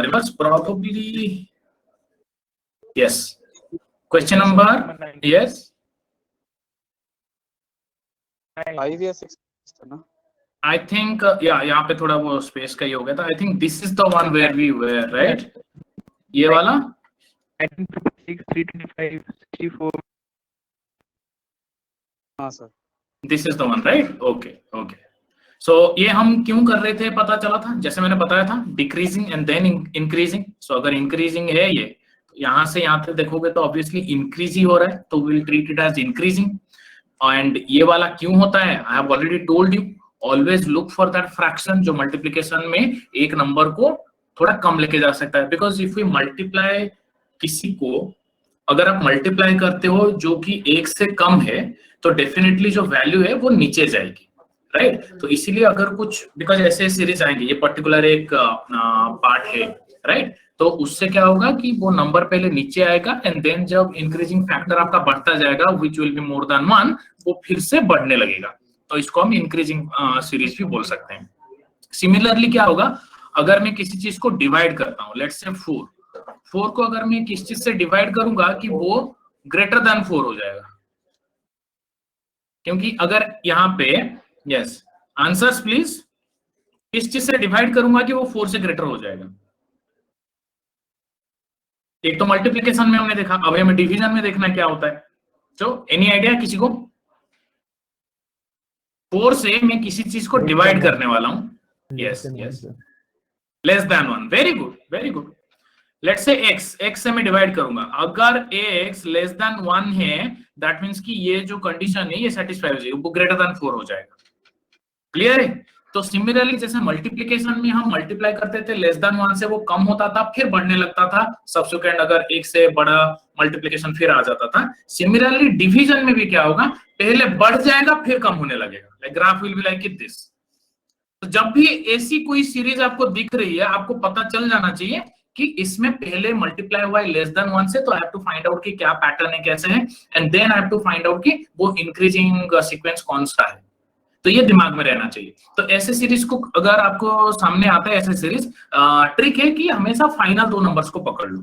reverse probably. Yes. Question number. Yes. 5 या 6 था ना? I think yeah, यहाँ पे थोड़ा वो space का ही हो गया था. I think this is the one where we were, right? ये वाला? 6, 325, 64. हाँ sir. This is the one, right? Okay, okay. So ये हम क्यों कर रहे थे पता चला था, जैसे मैंने बताया था, decreasing and then increasing. So अगर increasing है ये, तो यहाँ से यहाँ तक देखोगे तो obviously increase ही हो रहा है, तो we'll treat it as increasing. And ये वाला क्यों होता है? I have already told you. Always look for that fraction जो multiplication में एक नंबर को थोड़ा कम लेके जा सकता है. Because if we multiply किसी को, अगर आप मल्टीप्लाई करते हो जो कि एक से कम है, तो डेफिनेटली जो वैल्यू है वो नीचे जाएगी, राइट? तो इसीलिए अगर कुछ, बिकॉज ऐसे सीरीज आएंगे, ये पर्टिकुलर एक पार्ट है, राइट? तो उससे क्या होगा कि वो नंबर पहले नीचे आएगा एंड देन जब इंक्रीजिंग फैक्टर आपका बढ़ता जाएगा, which will be more than 1, वो फिर से बढ़ने लगेगा. तो इसको हम इंक्रीजिंग सीरीज भी बोल सकते हैं. सिमिलरली क्या होगा, अगर मैं किसी चीज को डिवाइड करता हूँ, लेट्स से 4 को अगर मैं किस चीज से डिवाइड करूंगा कि वो ग्रेटर देन 4 हो जाएगा, क्योंकि अगर यहाँ पे यस आंसर्स प्लीज, किस चीज से डिवाइड करूंगा कि वो 4 से ग्रेटर हो जाएगा. एक तो मल्टीप्लिकेशन में हमने देखा, अब हमें डिवीजन में देखना क्या होता है. सो एनी आइडिया किसी को? 4 से मैं किसी चीज को डिवाइड करने वाला हूं. Yes yes, less than 1. Very good, very good. Let's say x से मैं डिवाइड करूंगा. अगर x लेस देन 1 है, दैट मींस कि ये जो कंडीशन है ये सेटिस्फाई हो जाएगी, वो ग्रेटर देन 4 हो जाएगा. क्लियर है? तो सिमिलरली जैसे मल्टीप्लिकेशन में हम मल्टीप्लाई करते थे, लेस देन 1 से वो कम होता था, फिर बढ़ने लगता था, सब्सिक्वेंट अगर 1 से बड़ा मल्टीप्लिकेशन फिर आ जाता था. सिमिलरली डिवीजन में भी क्या होगा, पहले बढ़ जाएगा फिर कम होने लगेगा. Like graph will be like this. तो जब भी ऐसी कोई सीरीज आपको दिख रही है, आपको पता चल जाना चाहिए कि इसमें पहले मल्टीप्लाई हुआ है लेस देन 1 से, तो I have to find out कि क्या पैटर्न है, कैसे है, and then I have to find out कि वो इंक्रीजिंग सीक्वेंस कौन सा है. तो ये दिमाग में रहना चाहिए. तो ऐसे सीरीज को अगर आपको सामने आता है, ऐसे सीरीज, ट्रिक है कि हमेशा फाइनल 2 नंबर्स को पकड़ लो.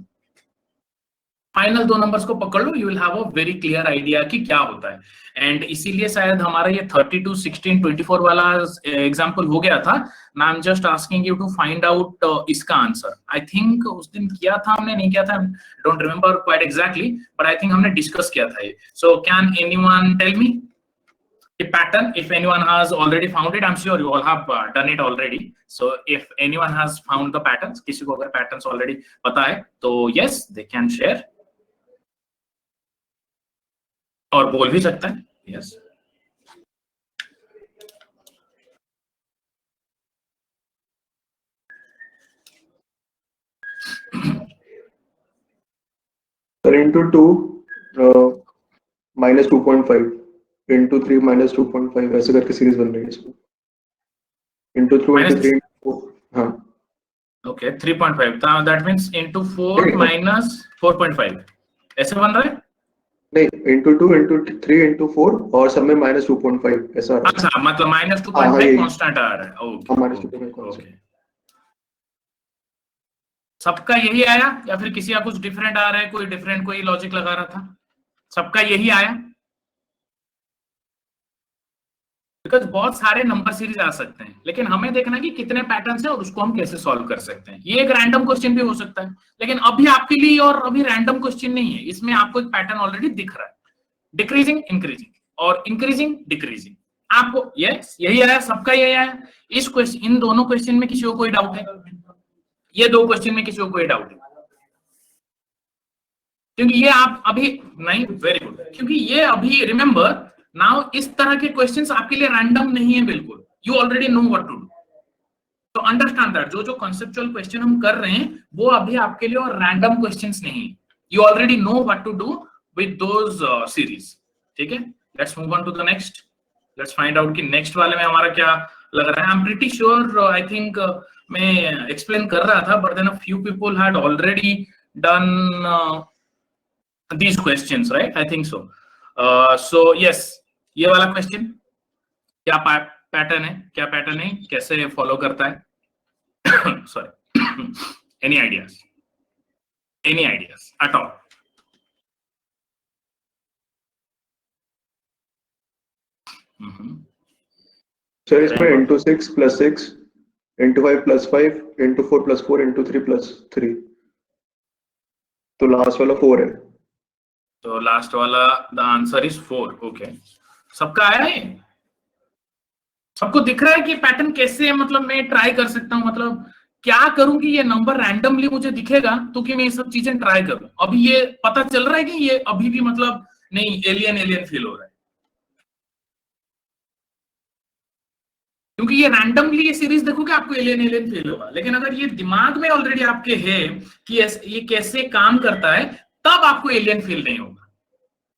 फाइनल 2 नंबर्स को पकड़ लो, you will have a very clear idea कि क्या होता है. एंड इसीलिए शायद हमारा ये 32, 16, 24 वाला एग्जांपल हो गया था. Now I am just asking you to find out इसका आंसर. आई थिंक उस दिन किया था हमने, नहीं किया था, don't remember quite exactly, but I think हमने डिस्कस किया था ये. So can anyone tell me a pattern? If anyone has already found it, I'm sure you all have done it already. So if anyone has found the patterns, किसी को अगर patterns already पता है तो yes, they can share. और बोल भी सकता है. Yes. into 2 minus 2.5 into 3 minus 2.5 ऐसे करके सीरीज बन रही है इसमें. into 2 into 3 4. हाँ. Okay, 3.5. That means into 4 minus 4.5 ऐसे बन रहा है. नहीं, into 2 into 3 into 4 और सब में minus 2.5 ऐसा. अच्छा, मतलब minus 2.5 कांस्टेंट आ रहा है. Okay, minus 2.5 constant. सबका यही आया या फिर किसी का कुछ डिफरेंट आ रहा है? कोई डिफरेंट कोई लॉजिक लगा रहा था? सबका यही आया? बिकॉज बहुत सारे नंबर सीरीज आ सकते हैं, लेकिन हमें देखना कि कितने पैटर्न्स हैं और उसको हम कैसे सॉल्व कर सकते हैं. ये एक रैंडम क्वेश्चन भी हो सकता है, लेकिन अभी आपके लिए और अभी रैंडम क्वेश्चन नहीं है. इसमें आपको एक पैटर्न ऑलरेडी दिख रहा है, डिक्रीजिंग इंक्रीजिंग और इंक्रीजिंग डिक्रीजिंग. आपको यस यही आया, सबका यही आया. इस क्वेश्चन, इन दोनों क्वेश्चन में किसी को कोई डाउट है? ये 2 क्वेश्चन में किसी को कोई डाउट है? क्योंकि ये आप अभी नहीं, वेरी गुड, क्योंकि ये अभी रिमेंबर नाउ इस तरह के क्वेश्चंस आपके लिए रैंडम नहीं है बिल्कुल. You already know what to do. तो अंडरस्टैंड दैट जो कॉन्सेप्चुअल क्वेश्चन हम कर रहे हैं वो अभी आपके लिए और रैंडम क्वेश्चंस नहीं है. You already know what to do with those series. ठीक है, let's move on to the next. Let's find out कि नेक्स्ट वाले में हमारा क्या लग रहा है. I am pretty sure, I think मैं एक्सप्लेन कर रहा था, but then a few people had already done these questions, right? I think so. So yes, ये वाला क्वेश्चन क्या पैटर्न है, क्या पैटर्न है, कैसे फॉलो करता है? Sorry, Any ideas? Any ideas at all? Sir इसमें into 6 plus 6 into 5 plus 5 into 4 plus 4 into 3 plus 3, तो लास्ट वाला 4 है। तो लास्ट वाला द आंसर इज 4। ओके, सबका आया है? सबको दिख रहा है कि पैटर्न कैसे, मतलब मैं ट्राई कर सकता हूं, मतलब क्या करूं कि ये नंबर रैंडमली मुझे दिखेगा तो कि मैं ये सब चीजें ट्राई करूं। अभी ये पता चल रहा है कि ये अभी भी मतलब नहीं एलियन फील हो रहा है, क्योंकि ये रैंडमली ये सीरीज देखोगे आपको एलियन फील होगा। लेकिन अगर ये दिमाग में ऑलरेडी आपके है कि ये कैसे काम करता है, तब आपको एलियन फील नहीं होगा।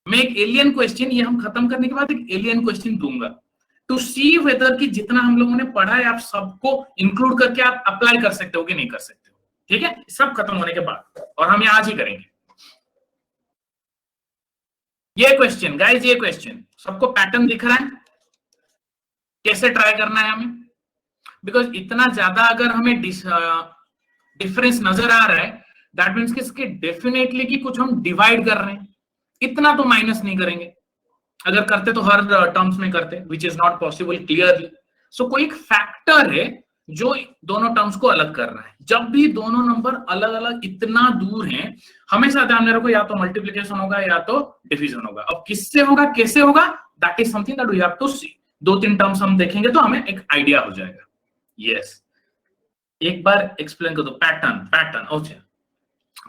मैं एक एलियन क्वेश्चन, ये हम खत्म करने के बाद एक एलियन क्वेश्चन दूंगा टू सी वेदर कि जितना हम लोगों ने पढ़ा है आप सबको इंक्लूड करके आप अप्लाई कर सकते हो कि नहीं कर सकते हो। ठीक है, सब खत्म होने के बाद, और हम ये आज ही करेंगे ये क्वेश्चन। गाइस ये क्वेश्चन सबको पैटर्न दिख रहा है, कैसे ट्राई करना है हमें? बिकॉज इतना ज्यादा अगर हमें डिफरेंस नजर आ रहा है, दैट मीन्स कि इसके डेफिनेटली कि कुछ हम डिवाइड कर रहे हैं। इतना तो माइनस नहीं करेंगे, अगर करते तो हर टर्म्स में करते, which is not possible clearly. So कोई एक फैक्टर है जो दोनों टर्म्स को अलग कर रहा है। जब भी दोनों नंबर अलग अलग इतना दूर हैं, हमेशा ध्यान रखो या तो मल्टीप्लिकेशन होगा या तो डिवीजन होगा। अब किससे होगा, कैसे होगा, that is something that we have to see. 2-3 terms हम देखेंगे तो हमें एक आइडिया हो जाएगा। यस, एक बार एक्सप्लेन कर दो। पैटर्न ओके,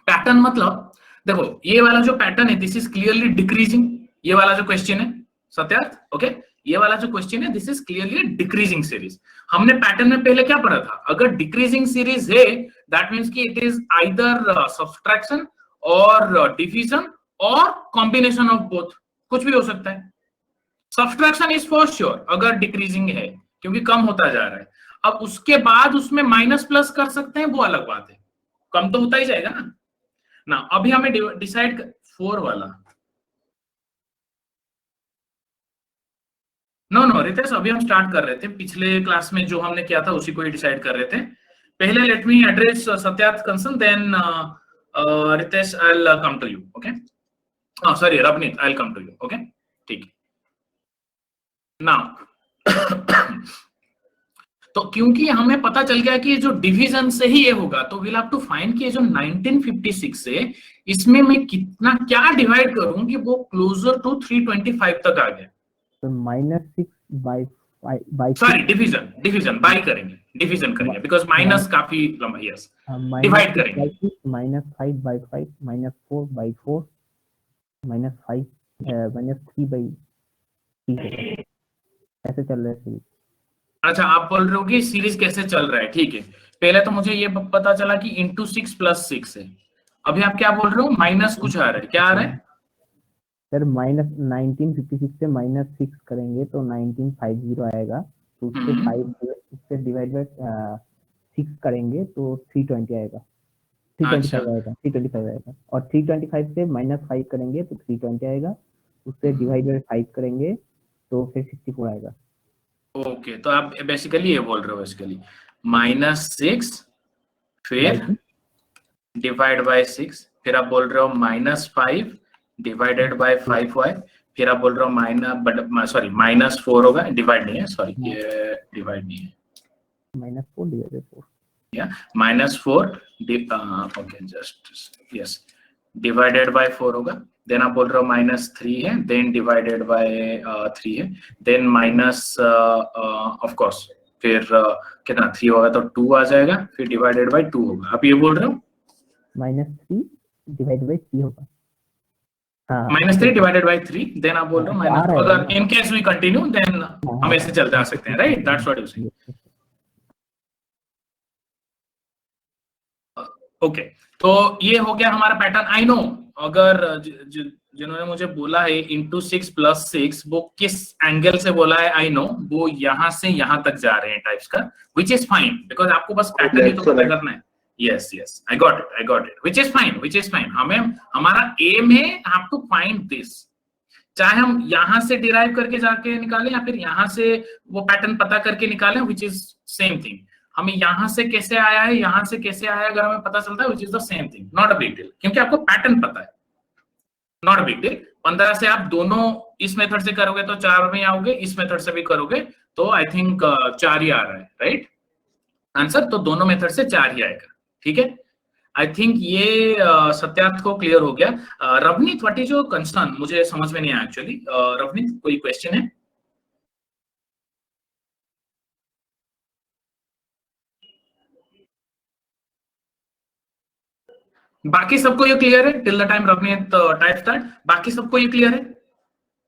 पैटर्न मतलब देखो ये वाला जो पैटर्न है दिस इज क्लियरली डिक्रीजिंग। ये वाला जो क्वेश्चन है सत्यार्थ, ओके, ये वाला जो क्वेश्चन है this is clearly decreasing series. हमने पैटर्न में पहले क्या पढ़ा था, अगर डिक्रीजिंग सीरीज है दैट मींस कि इट इज आइदर सब्ट्रैक्शन और डिवीजन और कॉम्बिनेशन ऑफ बोथ, कुछ भी हो सकता है। सब्ट्रैक्शन इज फॉर श्योर अगर डिक्रीजिंग है, क्योंकि कम होता जा रहा है। अब उसके बाद उसमें माइनस प्लस कर सकते हैं, वो अलग बात है, कम तो होता ही जाएगा ना। अभी हमें डिसाइड 4 वाला, नो रितेश, अभी हम स्टार्ट कर रहे थे, पिछले क्लास में जो हमने किया था उसी को ही डिसाइड कर रहे थे। पहले let me address Satyarth concern, then Ritesh I will come to you, okay. Sorry Ravneet, I will come to you, okay, ठीक है। नाउ तो क्योंकि हमें पता चल गया कि जो डिवीजन से ही ये होगा, तो वील हैव टू फाइंड कि जो 1956 है इसमें मैं कितना क्या डिवाइड करूं कि वो क्लोजर टू 325 तक आ गया। तो -6 बाय सॉरी डिवीजन बाय करेंगे, डिवीजन करेंगे बिकॉज़ माइनस काफी लंबा, यस, डिवाइड करेंगे। -5 by 5 -4 by 4 -5 -3 by 3 ऐसे चल रहा है सीरीज। अच्छा, आप बोल रहे हो कि सीरीज कैसे चल रहा है, ठीक है। पहले तो मुझे ये पता चला कि into 6 + 6 है। अभी आप क्या बोल रहे हो, माइनस कुछ आ रहा है, क्या आ रहा है? सर -1956 से -6 करेंगे तो 1950 आएगा, तो उससे 5 उससे डिवाइड बाय 6 करेंगे तो 320 आएगा, 325 आएगा, 325 आएगा। और 325 से -5 करेंगे तो 320 आएगा, उससे डिवाइड बाय 5 करेंगे तो फिर 64 आएगा। ओके, तो आप बेसिकली ये बोल रहे हो, बेसिकली -6 फिर डिवाइड बाय 6, फिर आप बोल रहे हो -5 डिवाइडेड बाय 5y, फिर आप बोल रहे हो -4 होगा, डिवाइड नहीं है, सॉरी ये डिवाइड नहीं है, -4 डिवाइडेड 4 या -4 okay just yes divided by 4 होगा। देन आप बोल रहे हो -3 है, देन डिवाइडेड बाय 3 है, देन माइनस ऑफ कोर्स फिर कितना 3 होगा तो 2 आ जाएगा, फिर डिवाइडेड बाय 2 होगा। आप ये बोल रहे हो -3 डिवाइडेड बाय 3 होगा, -3 डिवाइडेड बाय 3, देन आप बोल रहे हो माइनस, अगर in case we continue then हम ऐसे चलते आ सकते हैं, right, that's what you say. Okay, तो ये हो गया हमारा पैटर्न। आई नो अगर जिन्होंने मुझे बोला है into 6 + 6 वो किस एंगल से बोला है, आई नो वो यहां से यहां तक जा रहे हैं टाइप्स का, which is fine बिकॉज आपको बस पैटर्न ही तो पता करना है। yes I got it which is fine हमें हमारा एम है have to find this, चाहे हम यहां से डिराइव करके जाके निकालें या फिर यहां से वो पैटर्न पता करके निकालें, which is same thing। हमें यहां से कैसे आया है, यहां से कैसे आया है, अगर हमें पता चलता है which is the same thing, not a big deal, क्योंकि आपको पैटर्न पता है, नॉट अ बिग डील। 15 से आप दोनों इस मेथड से करोगे तो 4 में आओगे, इस मेथड से भी करोगे तो आई थिंक 4 ही आ रहा है, राइट आंसर। तो दोनों मेथड से 4 ही आएगा, ठीक है। आई थिंक ये सत्यार्थ को क्लियर हो गया। Ravneet, what is your concern, मुझे समझ में नहीं आया एक्चुअली। रवनीत, कोई क्वेश्चन है? बाकी सबको ये क्लियर है till the time Ravneet type start? बाकी सबको ये क्लियर है?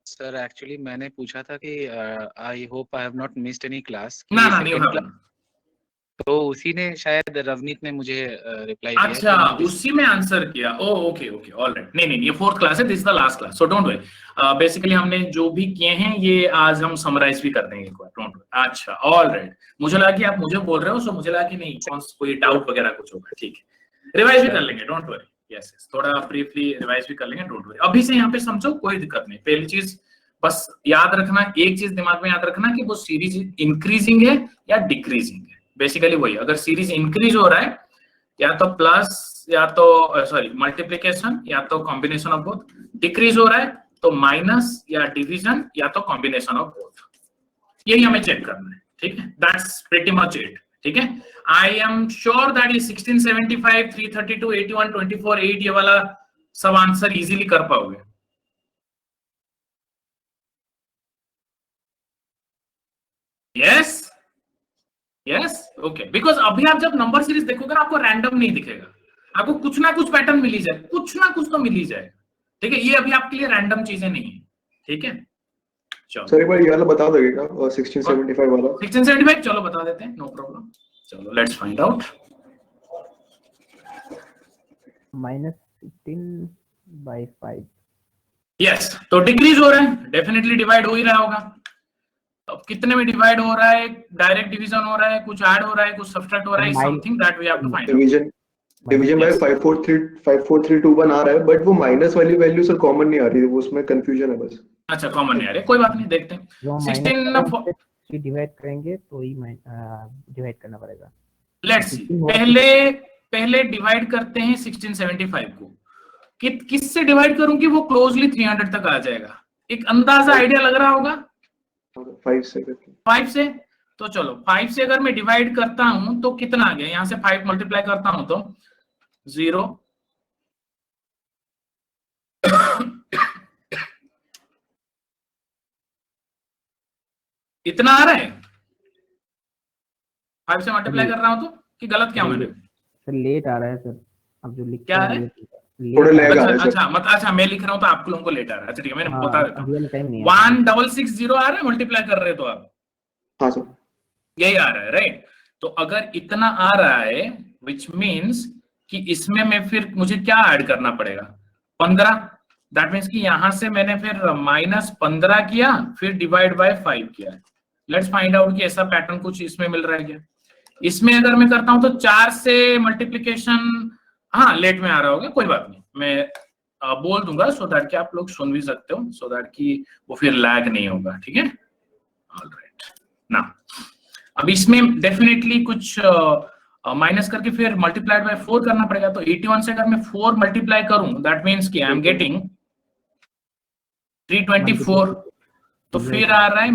सर एक्चुअली मैंने पूछा था कि I hope I have not missed any class, ना ना, नहीं होगा। तो उसी ने शायद रवनीत ने मुझे रिप्लाई दिया। अच्छा, उसी में आंसर किया। ओ ओके ओके, ऑलराइट। नहीं नहीं, ये 4th क्लास है, this is the last class, so don't worry. Basically हमने जो भी किए हैं ये आज हम समराइज भी कर देंगे एक बार, डोंट वरी। अच्छा, ऑलराइट, मुझे लगा कि आप मुझे बोल रहे हो, सो मुझे लगा कि नहीं कोई डाउट वगैरह कुछ होगा, ठीक है। रिवाइज भी कर लेंगे, डोंट वरी। यस यस, थोड़ा ब्रीफली रिवाइज भी कर लेंगे, डोंट वरी। अभी से यहाँ पे समझो, कोई दिक्कत नहीं। पहली चीज बस याद रखना, एक चीज दिमाग में याद रखना कि वो सीरीज इंक्रीजिंग है या डिक्रीजिंग है। बेसिकली वही, अगर सीरीज इंक्रीज हो रहा है या तो प्लस, या तो सॉरी मल्टीप्लिकेशन, या तो कॉम्बिनेशन ऑफ बोथ। डिक्रीज हो रहा है तो माइनस या डिवीजन, या तो कॉम्बिनेशन ऑफ बोथ। यही हमें चेक करना है, ठीक है। दैट्स प्रीटी मच इट, ठीक है। आई एम श्योर दैट ये 1675, 332, 81, 24, 8 ये वाला सब आंसर इजीली कर पाओगे। Yes yes, okay. बिकॉज अभी आप जब नंबर सीरीज देखोगे ना, आपको रैंडम नहीं दिखेगा, आपको कुछ ना कुछ पैटर्न मिल ही जाए, कुछ ना कुछ तो मिल ही जाएगा, ठीक है। ये अभी आपके लिए रैंडम चीजें नहीं है, ठीक है। चलो सर एक बार ये वाला बता दोगे 1675 वाला? 1675 चलो बता देते हैं, नो प्रॉब्लम। चलो लेट्स फाइंड आउट। -16/5। यस, तो डिक्रीज हो रहा है, डेफिनेटली डिवाइड हो ही रहा होगा। अब कितने में डिवाइड हो रहा है? डायरेक्ट डिवीजन हो रहा है, कुछ ऐड हो रहा है, कुछ सब्ट्रैक्ट हो रहा है, something that we have to find out. Division by 54321 आ रहा है, बट वो माइनस वाली वैल्यू सर कॉमन नहीं आ रही है, वो उसमें कंफ्यूजन है बस। अच्छा, कॉमन नहीं आ रही, कोई बात नहीं, देखते हैं। 16 डिवाइड करेंगे तो ही डिवाइड करना पड़ेगा। लेट्स सी, पहले डिवाइड करते हैं 1675 को। किससे डिवाइड करूं कि वो क्लोजली 300 तक आ जाएगा? एक अंदाजा आइडिया लग रहा होगा? 5 से। तो चलो 5 से अगर मैं डिवाइड करता हूं तो कितना आ गया? यहां से 5 मल्टीप्लाई करता हूं तो 0 इतना आ रहा है। 5 से मल्टीप्लाई कर रहा हूं तो, कि गलत क्या मैंने? सर लेट आ रहा है सर, अब जो लिख क्या है? थोड़ा लैग आ रहा है सर। अच्छा मैं लिख रहा हूं तो आप लोगों को लेट आ रहा है। अच्छा ठीक है, मैंने बता देता हूं। रियल टाइम नहीं है। 1660 आ रहा है, मल्टीप्लाई कर रहे हो तो आप? हाँ सर, यही आ रहा है, राइट। तो अगर इतना आ रहा है, विच मीन्स कि इसमें मैं फिर मुझे क्या ऐड करना पड़ेगा? 15। दैट मीन्स कि यहां से मैंने फिर -15 किया, फिर डिवाइड बाय 5 किया। लेट्स फाइंड आउट कि ऐसा पैटर्न कुछ इसमें मिल रहा है क्या। इसमें अगर मैं करता हूं तो 4 से मल्टीप्लीकेशन, हाँ लेट में आ रहा होगा, कोई बात नहीं, मैं बोल दूंगा सो दैट कि आप लोग सुन भी सकते हो, सो दैट कि वो फिर लैग नहीं होगा, ठीक है। ऑलराइट ना, अब इसमें डेफिनेटली कुछ माइनस करके फिर मल्टीप्लाइड बाय 4 करना पड़ेगा। तो 81 से अगर मैं 4 मल्टीप्लाई करूं, दैट मीन्स कि आई एम गेटिंग 324। तो फिर आ रहा है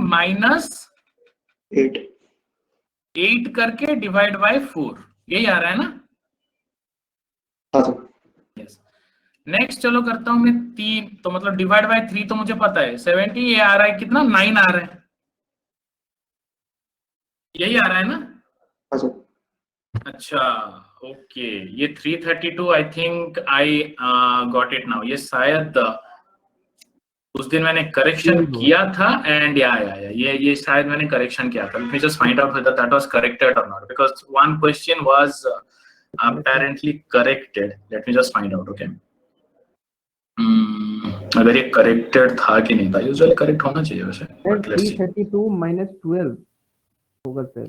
-8 करके डिवाइड बाय 4, यही आ रहा है ना? हाँ सर। यस। नेक्स्ट चलो करता हूं मैं 3, तो मतलब डिवाइड बाय 3 तो मुझे पता है 70। ये आ रहा है कितना? 9 आ रहा है, यही आ रहा है ना? हाँ सर। अच्छा ओके, ये 332 I think I got it now. ये शायद उस दिन मैंने करेक्शन किया था, एंड ये शायद मैंने करेक्शन किया था। Let me just find out whether that was corrected और not, because one question was apparently corrected. Let me just find out, okay? अगर ये करेक्टेड था कि नहीं था, यूजुअली करेक्ट होना चाहिए वैसे। 332 - 12 होगा सर,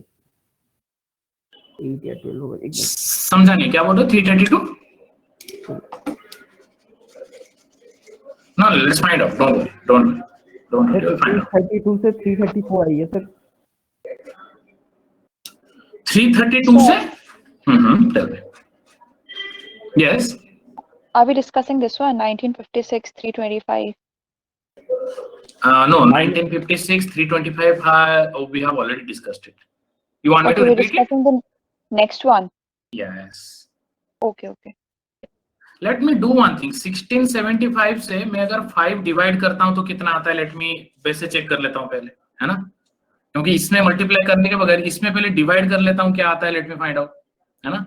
8 या 12 होगा एकदम। समझा नहीं, क्या बोल रहे हो? 332? No, let's find out. Don't worry. We'll find out. 332 से 334 आई है सर। 332 से tell me. Yes. Are we discussing this one? 1956, 325. No, 1956, 325. We have already discussed it. You want me Okay, to we're repeat it? discussing the next one. Yes. Okay, okay. Let me do one thing. 1675 से मैं अगर 5 divide करता हूं तो कितना आता है? Let me वैसे चेक कर लेता हूं पहले, है ना? क्योंकि इसमें मल्टीप्लाई करने के बगैर इसमें पहले डिवाइड कर लेता हूं क्या आता है, लेट मी फाइंड आउट, है ना?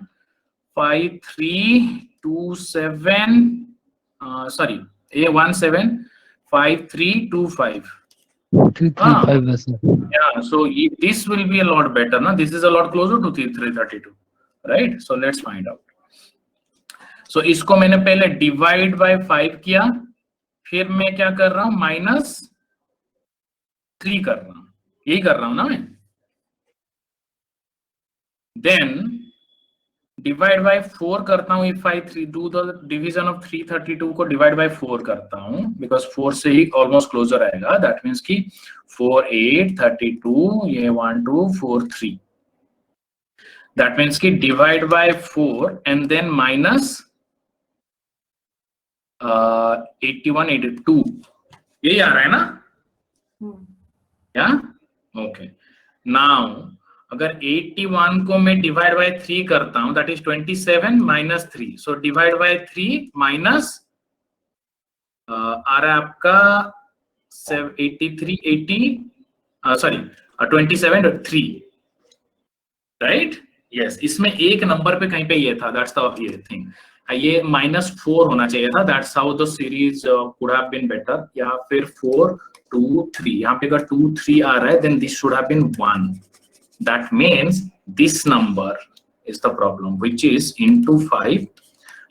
5327 सॉरी ये 175325 yeah, so this will be a lot better, na? This is a lot closer to 332, right? So let's find out. So इसको मैंने पहले डिवाइड बाय 5 किया, फिर मैं क्या कर रहा हूं, -3 कर रहा हूं, यही कर रहा हूं ना मैं. देन डिवाइड बाय 4 करता हूं. If I do the division of 332 को डिवाइड बाय 4 करता हूं, बिकॉज 4 से ही ऑलमोस्ट क्लोजर आएगा. दैट मीन्स कि 4 8 32, ये 1 2 4 3. दैट मीन्स कि divide by 4 and then minus 81 82, यही आ रहा है ना? या ओके. नाउ अगर 81 को मैं डिवाइड बाय 3 करता हूं, that is 27 minus 3. So divide by 3 minus आ रहा है आपका 83 80 सॉरी 27 3, राइट? यस, इसमें एक नंबर पे कहीं पे ये था, दैट्स द ये थिंग. ये -4 होना चाहिए था. That's how the series could have been better. या फिर 4 2 3, यहाँ पे अगर 2 3 आ रहा है, then this should have been 1. That means this number is the problem, which is into 5.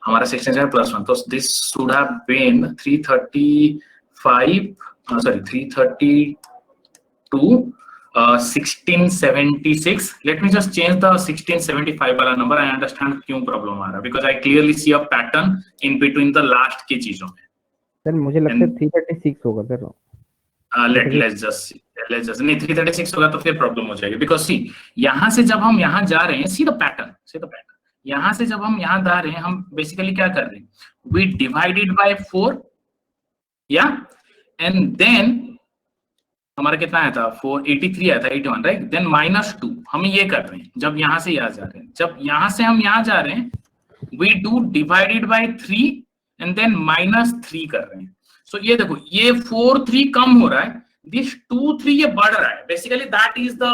हमारा 67 plus 1, so this should have been 335. Sorry, 332. 1676. Let me just change the 1675 वाला number. I understand क्यों problem आ रहा है, because I clearly see a pattern in between the last की चीजों में. Sir मुझे लगता है 336 होगा सर. let's just नहीं 336 होगा तो फिर प्रॉब्लम हो जाएगी. बिकॉज सी यहां से जब हम यहां जा रहे हैं, सी द पैटर्न, यहां से जब हम यहां जा रहे हैं, हम बेसिकली क्या कर रहे हैं, वी डिवाइडेड बाय 4 या एंड देन हमारा कितना आया था, 483 आया था, 81 राइट. देन -2 हम ये कर रहे हैं जब यहां से यहां जा रहे हैं. जब यहां से हम यहां जा रहे हैं, we do divided by 3 and then -3 कर रहे हैं. सो ये देखो, ये 4 3 कम हो रहा है, दिस 2 3 ये बढ़ रहा है. Basically that is the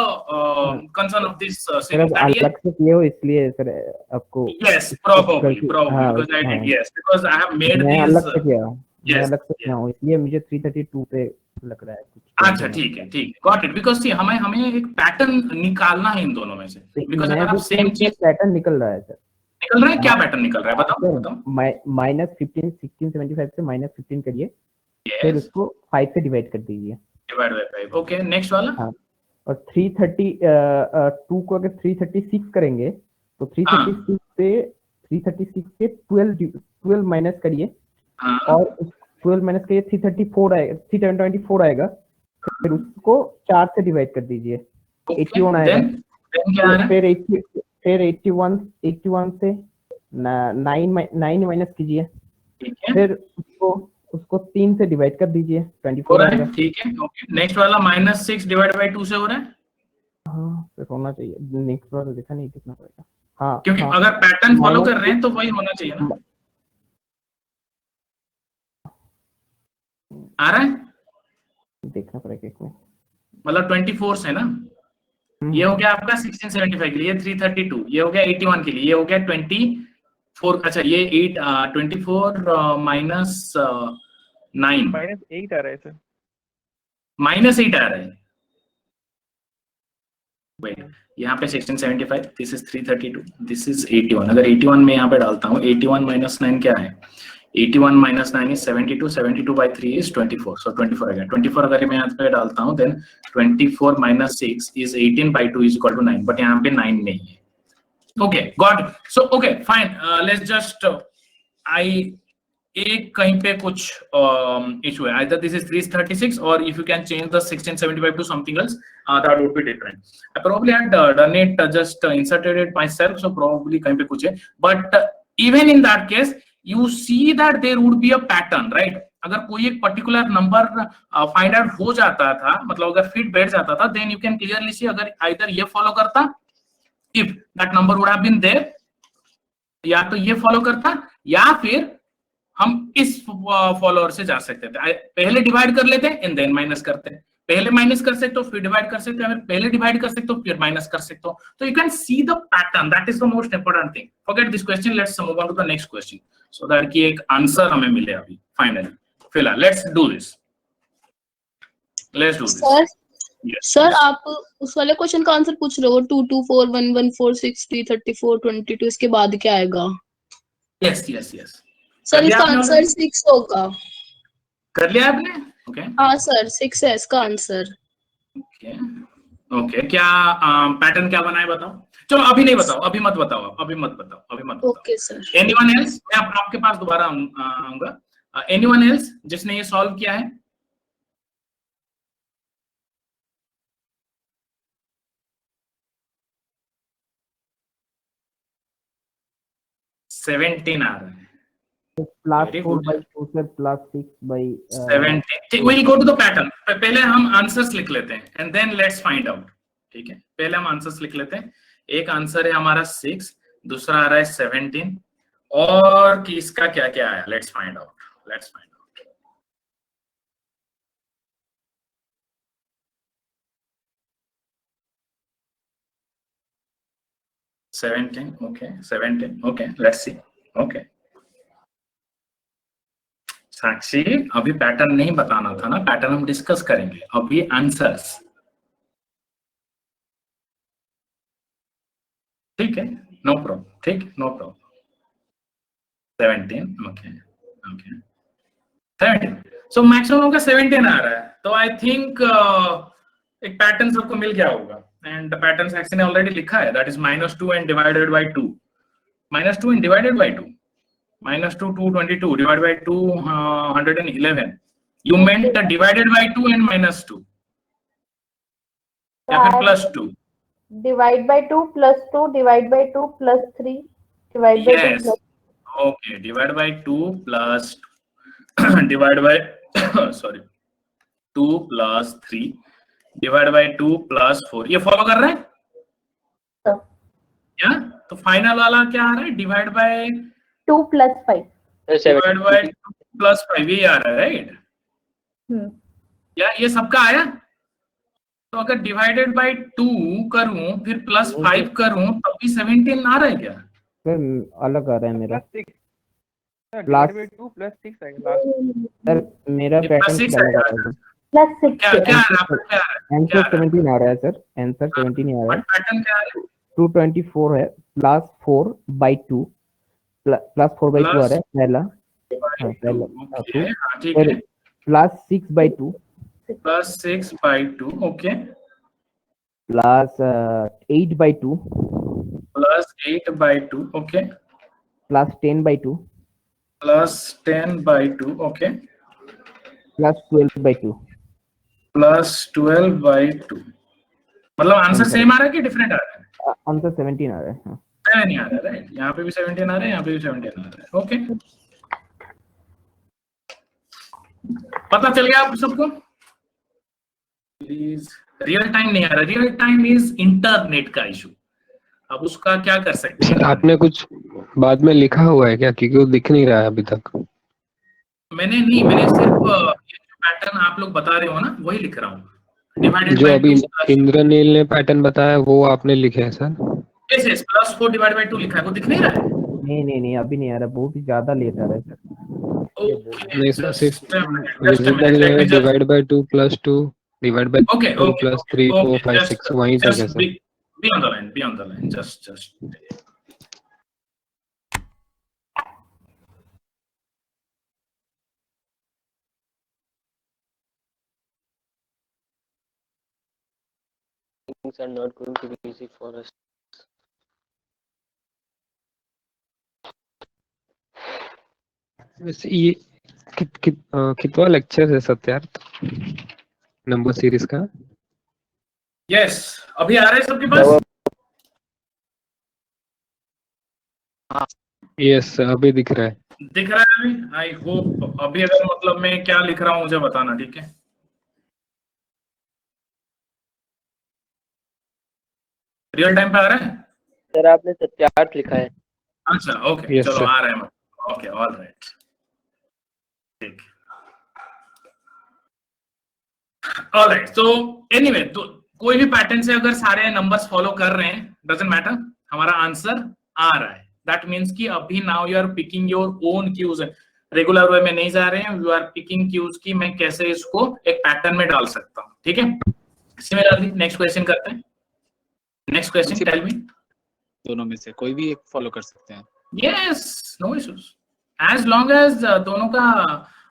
concern of this series. अलग से किए हो इसलिए सर आपको. Yes, probably because I did, yes, because I have made मैं these अलग से किया हूं. मैं yes, अलग से किया हूं, इसलिए मुझे 332 पे लग रहा है कुछ. अच्छा ठीक है, गॉट इट. बिकॉज सी हमें एक पैटर्न निकालना है इन दोनों में से. बिकॉज अगर आप सेम चीज पैटर्न निकल रहा है सर. निकल रहा है, क्या पैटर्न निकल रहा है बताओ. -15 1675 से -15 करिए, फिर उसको 5 से डिवाइड कर दीजिए. Divide by 5. ओके, नेक्स्ट वाला. हाँ, और 332 को अगर 336 करेंगे तो 336 से 12 माइनस करिए. और 12 माइनस करिए 334 आएगा, 324 आएगा. फिर उसको 4 से डिवाइड कर दीजिए. 81 आएगा. फिर 81 से 9 माइनस कीजिए. फिर उसको 3 से डिवाइड कर दीजिए. 24 आएगा. ठीक है. ओके, नेक्स्ट वाला -6 डिवाइड बाय 2 से हो रहा है. हाँ, फिर होना चाहिए. नेक्स्ट वाला देखा नहीं, कितना पड़ेगा. हाँ, क्योंकि अगर पैटर्न फॉलो कर रहे हैं तो वही होना चाहिए ना. आ रहा है, देखना पड़ेगा एक मिनट. मतलब 24 से ना. ये हो गया आपका 1675 के लिए, ये 332, ये हो गया 81 के लिए, ये हो गया 24. अच्छा, ये 24 माइनस 9 -8 आ रहा है सर. -8 आ रहा है. वेट, यहाँ पे 1675, दिस इज 332, दिस इज 81. अगर 81 में यहाँ पे डालता हूँ, 81 माइनस 9 क्या है, 81 minus 9 is 72, 72 by 3 is 24, so 24 आ गया. 24 अगर मैं यहाँ पे डालता हूँ, then 24 minus 6 is 18 by 2 is equal to 9, but यहाँ पे 9 नहीं है. Okay, got it. So okay, fine. Let's just एक कहीं पे कुछ इशू है, either this is 336 or if you can change the 1675 to something else, that would be different. I probably had done it, just inserted it myself, so probably कहीं पे कुछ है, but even in that case you see that there would be a pattern, right? अगर कोई एक particular number find out हो जाता था, मतलब अगर फिट बैठ जाता था, then you can clearly see अगर आइदर ये फॉलो करता, if that number would have been there, या तो ये फॉलो करता, या फिर हम इस फॉलोअर से जा सकते थे। पहले डिवाइड कर लेते एंड देन माइनस करते, पहले माइनस कर सकते हो फिर डिवाइड कर सकते हो, पहले डिवाइड कर सकते हो फिर माइनस कर सकते हो। तो you can see the pattern, that is the most important thing. Forget this question, let's move on to the next question so that कि एक आंसर हमें मिले अभी फाइनली। फिलहाल let's do this, let's do this. Sir आप उस वाले question का आंसर पूछ रहे हो 2 2 4 1 1 4 6 3 34 22, इसके बाद क्या आएगा? यस यस यस सर इसका आंसर 6 होगा। कर लिया आपने? ओके हाँ सर 6 है इसका आंसर। ओके ओके, क्या पैटर्न क्या बनाए बताओ? चलो अभी नहीं बताओ, अभी मत बताओ, अभी मत बताओ, अभी मत बताओ। Okay sir. Anyone else? मैं आपके पास दोबारा आऊंगा। एनीवन एल्स जिसने ये सॉल्व किया है? सेवेंटीन आ रहा है। +4/2 से +6/, 17। we'll go to the pattern। पहले हम आंसर्स लिख लेते हैं and then let's find out. ठीक है, पहले हम आंसर्स लिख लेते हैं। एक आंसर है हमारा 6, दूसरा आ रहा है 17, और किसका क्या क्या आया? Let's find out, let's find out. 17, okay, 17, okay, let's see, okay। साक्षी अभी पैटर्न नहीं बताना था ना, पैटर्न हम डिस्कस करेंगे, अभी आंसर्स। ठीक है, नो प्रॉब्लम, ठीक, no problem. 17, okay okay, 17। So maximum का 17 आ रहा है, तो आई थिंक एक पैटर्न सबको मिल गया होगा। एंड पैटर्न साक्षी ने ऑलरेडी लिखा है, that is -2 and divided by 2, -2 and divided by 2, -2 222 divided by 2 111। You meant divided by 2 and -2, या फिर +2? Divide by 2 +2, divide by 2 +3, divide by 2 Yes, okay, divide by 2 plus divide by sorry 2 plus 3 divide by 2 plus 4। ये follow कर रहे हैं क्या? तो final वाला क्या आ रहा है? Divide by 2 + 5। डिवाइड बाय 2 + 5 ये आ रहा है, राइट? या ये सबका आया? तो अगर डिवाइडेड बाय 2 करूं फिर +5 करूं तब भी 17 आ रहा है क्या? सर अलग आ रहा है मेरा। +6 डिवाइड बाय 2 +6 आएगा लास्ट। सर मेरा पैटर्न +6 अलग आ आएगा। रहा है। +6 क्या क्या आ रहा है? आपका क्या आ रहा है? आंसर 17 आ रहा है सर, आंसर 17 ही आ रहा है। पैटर्न क्या आ रहा है? 224 है, +4/2, +4/2 आ रहा है पहला। हाँ पहला, ओके, हाँ ठीक फिर है। +6/2, +6/2, ओके, +8/2, +8/2, ओके, +10/2, +10/2, ओके, +12/2। +12/2। मतलब आंसर सेम आ रहा है कि डिफरेंट आ रहा है? आंसर 17 आ रहा है। हाँ 7 नहीं आ रहा है, राइट? यहाँ पे भी 17 आ रहा है, यहाँ पे भी 17 आ रहा है, ओके। पता चल गया आप सबको? प्लीज, रियल टाइम नहीं आ रहा, रियल टाइम इज इंटरनेट का इशू। अब उसका क्या कर सकते हैं? सर आपने कुछ बाद में लिखा हुआ है क्या, क्योंकि वो दिख नहीं रहा है अभी तक? मैंने नहीं, मैंने सिर्फ ये जो पैटर्न आप लोग बता रहे हो ना वही लिख रहा हूँ। डिवाइडेड जो बाय अभी 2 इंद्रनील ने पैटर्न बताया वो आपने लिखे है sir? Yes yes, +4 divided by 2 लिखा है, वो दिख नहीं रहा है? नहीं अभी नहीं आ रहा, बहुत ही ज्यादा लेट आ रहा है सर। ओके, नहीं सर, सिर्फ just a minute, let me just divide by 2 +2 divide by okay 2 okay + 3 4 5 just 6 वहीं तक है sir. be on the line, be on the line, just Things are not going to be easy for us. वैसे ये कितवा lecture है Satyarth number series का? Yes, अभी आ रहा है सबके पास? यस, अभी दिख रहा है। दिख रहा है अभी? I hope. अभी अगर मतलब मैं क्या लिख रहा हूँ मुझे बताना, ठीक है? रियल टाइम पे आ रहा है? सर आपने सत्यार्थ लिखा है। अच्छा, ओके, Yes, चलो sir. आ रहा है। ओके, ऑल राइट, ठीक। ऑल राइट, तो एनीवे, तो कोई भी पैटर्न से अगर सारे नंबर्स फॉलो कर रहे हैं, डजंट मैटर, हमारा आंसर आ रहा है। दैट मीन्स कि अभी now you are picking your own cues, regular way में नहीं जा रहे हैं, यू आर पिकिंग क्यूज की मैं कैसे इसको एक पैटर्न में डाल सकता हूँ, ठीक है? सिमिलरली नेक्स्ट क्वेश्चन करते हैं। Next question, tell me. दोनों में से कोई भी एक फॉलो कर सकते हैं। Yes, no issues, as long as दोनों का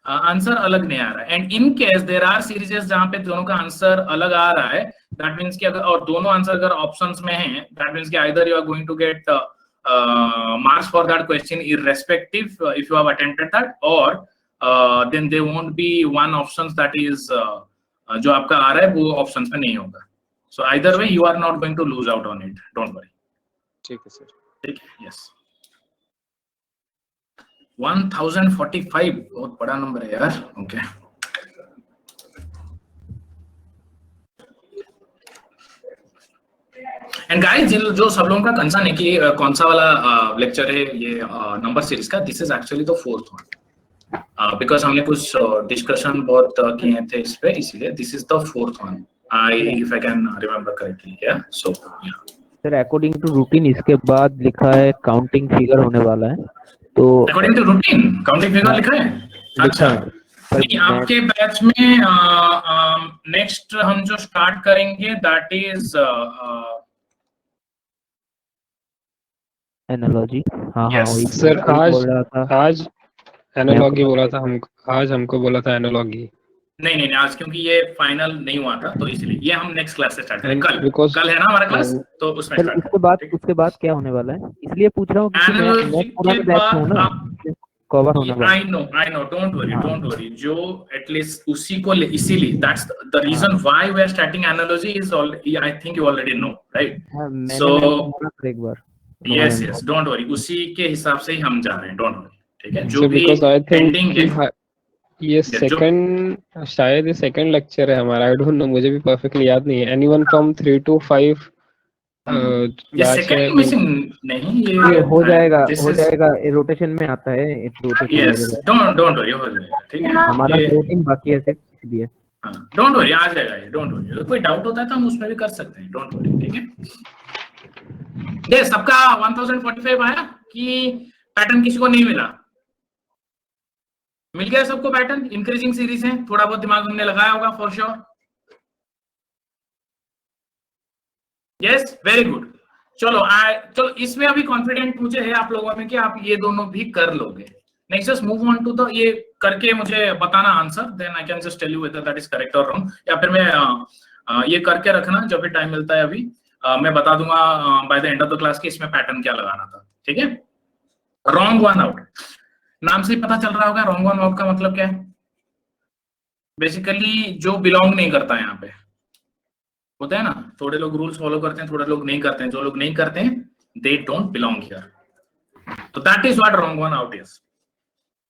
आंसर अलग नहीं आ रहा है। And in case there are series जहां पे दोनों का आंसर अलग आ रहा है, दैट मींस कि अगर और दोनों आंसर अगर ऑप्शंस में हैं, दैट मींस कि either you are going to get marks for that question irrespective if you have attempted that, और then they won't be one options that is जो आपका आ रहा है वो ऑप्शंस में नहीं होगा। So either way you are not going to lose out on it, don't worry. ठीक है सर। ठीक है, यस। 1045 बहुत बड़ा नंबर है यार। ओके, एंड गाइस, जो सब लोगों का कंसर्न है कि कौन सा वाला लेक्चर है ये नंबर सीरीज का, this is actually the fourth one, because हमने कुछ डिस्कशन बहुत किए थे इस पे, इसीलिए this is the fourth one, if I can remember correctly. या so sir according to routine इसके बाद लिखा है काउंटिंग फिगर होने वाला है, तो according to routine counting figure लिखा है? अच्छा, नहीं, आपके बैच में नेक्स्ट हम जो स्टार्ट करेंगे दैट इज एनालॉजी। हाँ Yes. वही सर बोल रहा था। आज एनालॉगी बोला था हमको, आज हमको बोला था एनालॉगी। नहीं, आज क्योंकि ये फाइनल नहीं हुआ था तो इसलिए ये हम नेक्स्ट क्लास से स्टार्ट करेंगे। Because- कल है ना हमारा क्लास, तो उसमें सर start उसके बाद क्या होने वाला है, इसलिए पूछ रहा हूँ क्योंकि Analogy मैं पूरा के बैच हूँ बाद ना, आप- कवर होने वाला है। I know, don't worry, जो एटलीस्ट उसी को इसीलिए that's the reason why we are starting analogy is already, I think you already know, right? मैंने So- बोला था एक बार। यस, डोंट वरी, उसी के हिसाब से ही हम जा रहे हैं, डोंट वरी, ठीक है? जो सर भी बिकॉज आई पेंडिंग है, थिंक ये सेकंड, शायद ये सेकंड लेक्चर है हमारा, आई डोंट नो, मुझे भी परफेक्टली याद नहीं है। एनीवन फ्रॉम 3 to 5 ये सेकंड मिसिंग नहीं, ये हो जाएगा this हो is- जाएगा, रोटेशन में आता है, रोटेशन यस, डोंट वरी, हो जाएगा, ठीक है? हमारा ये- रूटीन बाकी है सिर्फ इसलिए। डोंट वरी, आ जाएगा ये, डोंट वरी। कोई डाउट होता है तो हम उसमें भी कर सकते हैं, डोंट वरी, ठीक है? ये सबका 1045 आया कि पैटर्न किसी को नहीं मिला? मिल गया सबको पैटर्न? इंक्रीजिंग सीरीज है, थोड़ा बहुत दिमाग हमने लगाया होगा for sure. Yes, very good. चलो इसमें अभी कॉन्फिडेंट मुझे है आप लोगों में कि आप ये दोनों भी कर लोगे। Next just move on to the, ये करके मुझे बताना answer, then I can just tell you whether that is correct और रॉन्ग, या फिर मैं ये करके रखना, जब भी टाइम मिलता है अभी मैं बता दूंगा by the end of the class कि इसमें पैटर्न क्या लगाना था, ठीक है? रॉन्ग वन आउट, नाम से ही पता चल रहा होगा रॉन्ग वन आउट का मतलब क्या है। बेसिकली जो बिलोंग नहीं करता है यहाँ पे, होता है ना, थोड़े लोग रूल्स फॉलो करते हैं, थोड़े लोग नहीं करते हैं, जो लोग नहीं करते हैं दे डोंट बिलोंग हियर, तो that is what wrong one out is.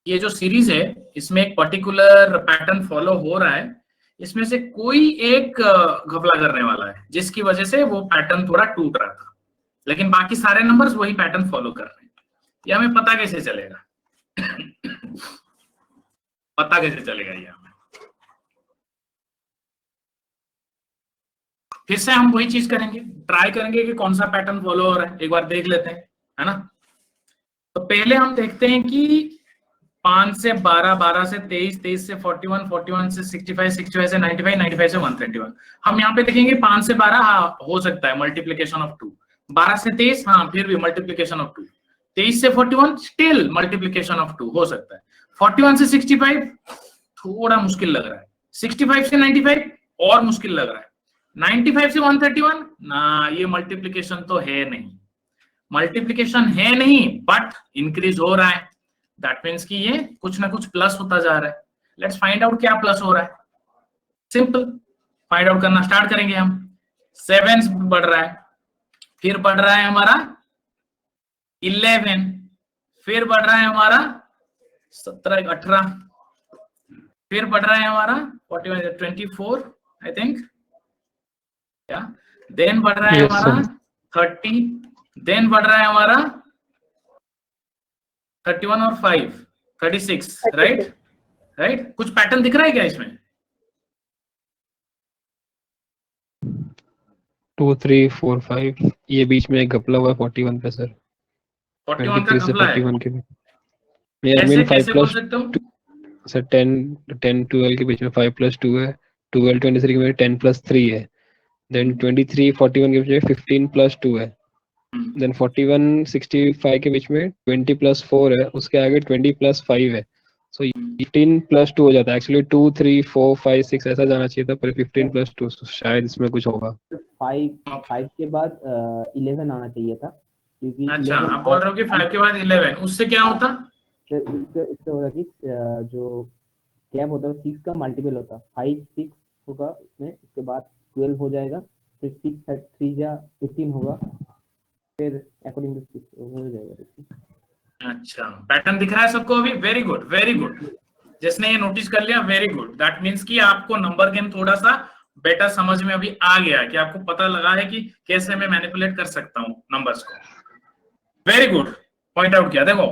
ये जो सीरीज है इसमें एक पर्टिकुलर पैटर्न फॉलो हो रहा है, इसमें से कोई एक घपला करने वाला है जिसकी वजह से वो पैटर्न थोड़ा टूट रहा था, लेकिन बाकी सारे नंबर्स वही पैटर्न फॉलो कर रहे हैं। ये हमें पता कैसे चलेगा? पता कैसे चलेगा ये हमें? फिर से हम वही चीज करेंगे, ट्राई करेंगे कि कौन सा पैटर्न फॉलो हो रहा है, एक बार देख लेते हैं, है ना? तो पहले हम देखते हैं कि 5 से 12, 12 से 23, 23 से 41, 41 से 65, 65 से 95, 95 से 121। हम यहाँ पे देखेंगे 5 से 12, हाँ हो सकता है मल्टीप्लीकेशन ऑफ 2, 12 से 23, हाँ फिर भी मल्टीप्लीकेशन ऑफ 2, 23 से 41 स्टिल मल्टीप्लीकेशन ऑफ 2 हो सकता है, 41 से 65 थोड़ा मुश्किल लग रहा है, 65 से 95 और मुश्किल लग रहा है, 95 से 131 ना, ये मल्टीप्लीकेशन तो है नहीं, मल्टीप्लीकेशन है नहीं बट इंक्रीज हो रहा है, दैट मीन्स कि ये कुछ ना कुछ प्लस होता जा रहा है। लेट्स फाइंड आउट क्या प्लस हो रहा है। सिंपल, फाइंड आउट करना स्टार्ट करेंगे हम। 7 बढ़ रहा है, फिर बढ़ रहा है हमारा 11, फिर बढ़ रहा है हमारा 17, 18, फिर बढ़ रहा है हमारा 24 आई थिंक, देन बढ़ रहा है Yes, हमारा 30, देन बढ़ रहा है हमारा 31 और 5 36, राइट राइट। कुछ पैटर्न दिख रहा है क्या इसमें? 2 3 4 5 ये बीच में एक घपला हुआ 41 पे सर। 41 का 23 से घपला है। 41 के बीच में आई कैसे मीन 5 कैसे बोल प्लस सकते हो? सर 10 12 के बीच में 5 प्लस 2 है, 12 23 के बीच में 10 प्लस 3 है, देन 23 41 के बीच में 15 प्लस 2 है, देन 41 65 के बीच में 20 प्लस 4 है, उसके आगे 20 प्लस 5 है, सो 15 प्लस 2 हो जाता है। एक्चुअली 2 3 4 5 6 ऐसा जाना चाहिए था, पर 15 प्लस 2 शायद इसमें कुछ होगा। 5 के बाद 11 आना चाहिए था, क्योंकि अच्छा, 11 आप बोल रहे हो कि 5 के बाद 11, उससे क्या होता? इससे होगा कि जो गैप होता है 6 का मल्टीपल होता, 5 6 होगा उसमें, उसके बाद 12 हो जाएगा, फिर 6 3 या 15 होगा, फिर अकॉर्डिंग टू 6 हो जाएगा। अच्छा, पैटर्न दिख रहा है सबको अभी? वेरी गुड वेरी गुड, जिसने ये नोटिस कर लिया वेरी गुड। दैट मीन्स कि आपको नंबर गेम थोड़ा सा बेटर समझ में अभी आ गया, कि आपको पता लगा है कि कैसे मैं मैनिपुलेट कर सकता हूँ नंबर्स को। वेरी गुड, पॉइंट आउट किया। देखो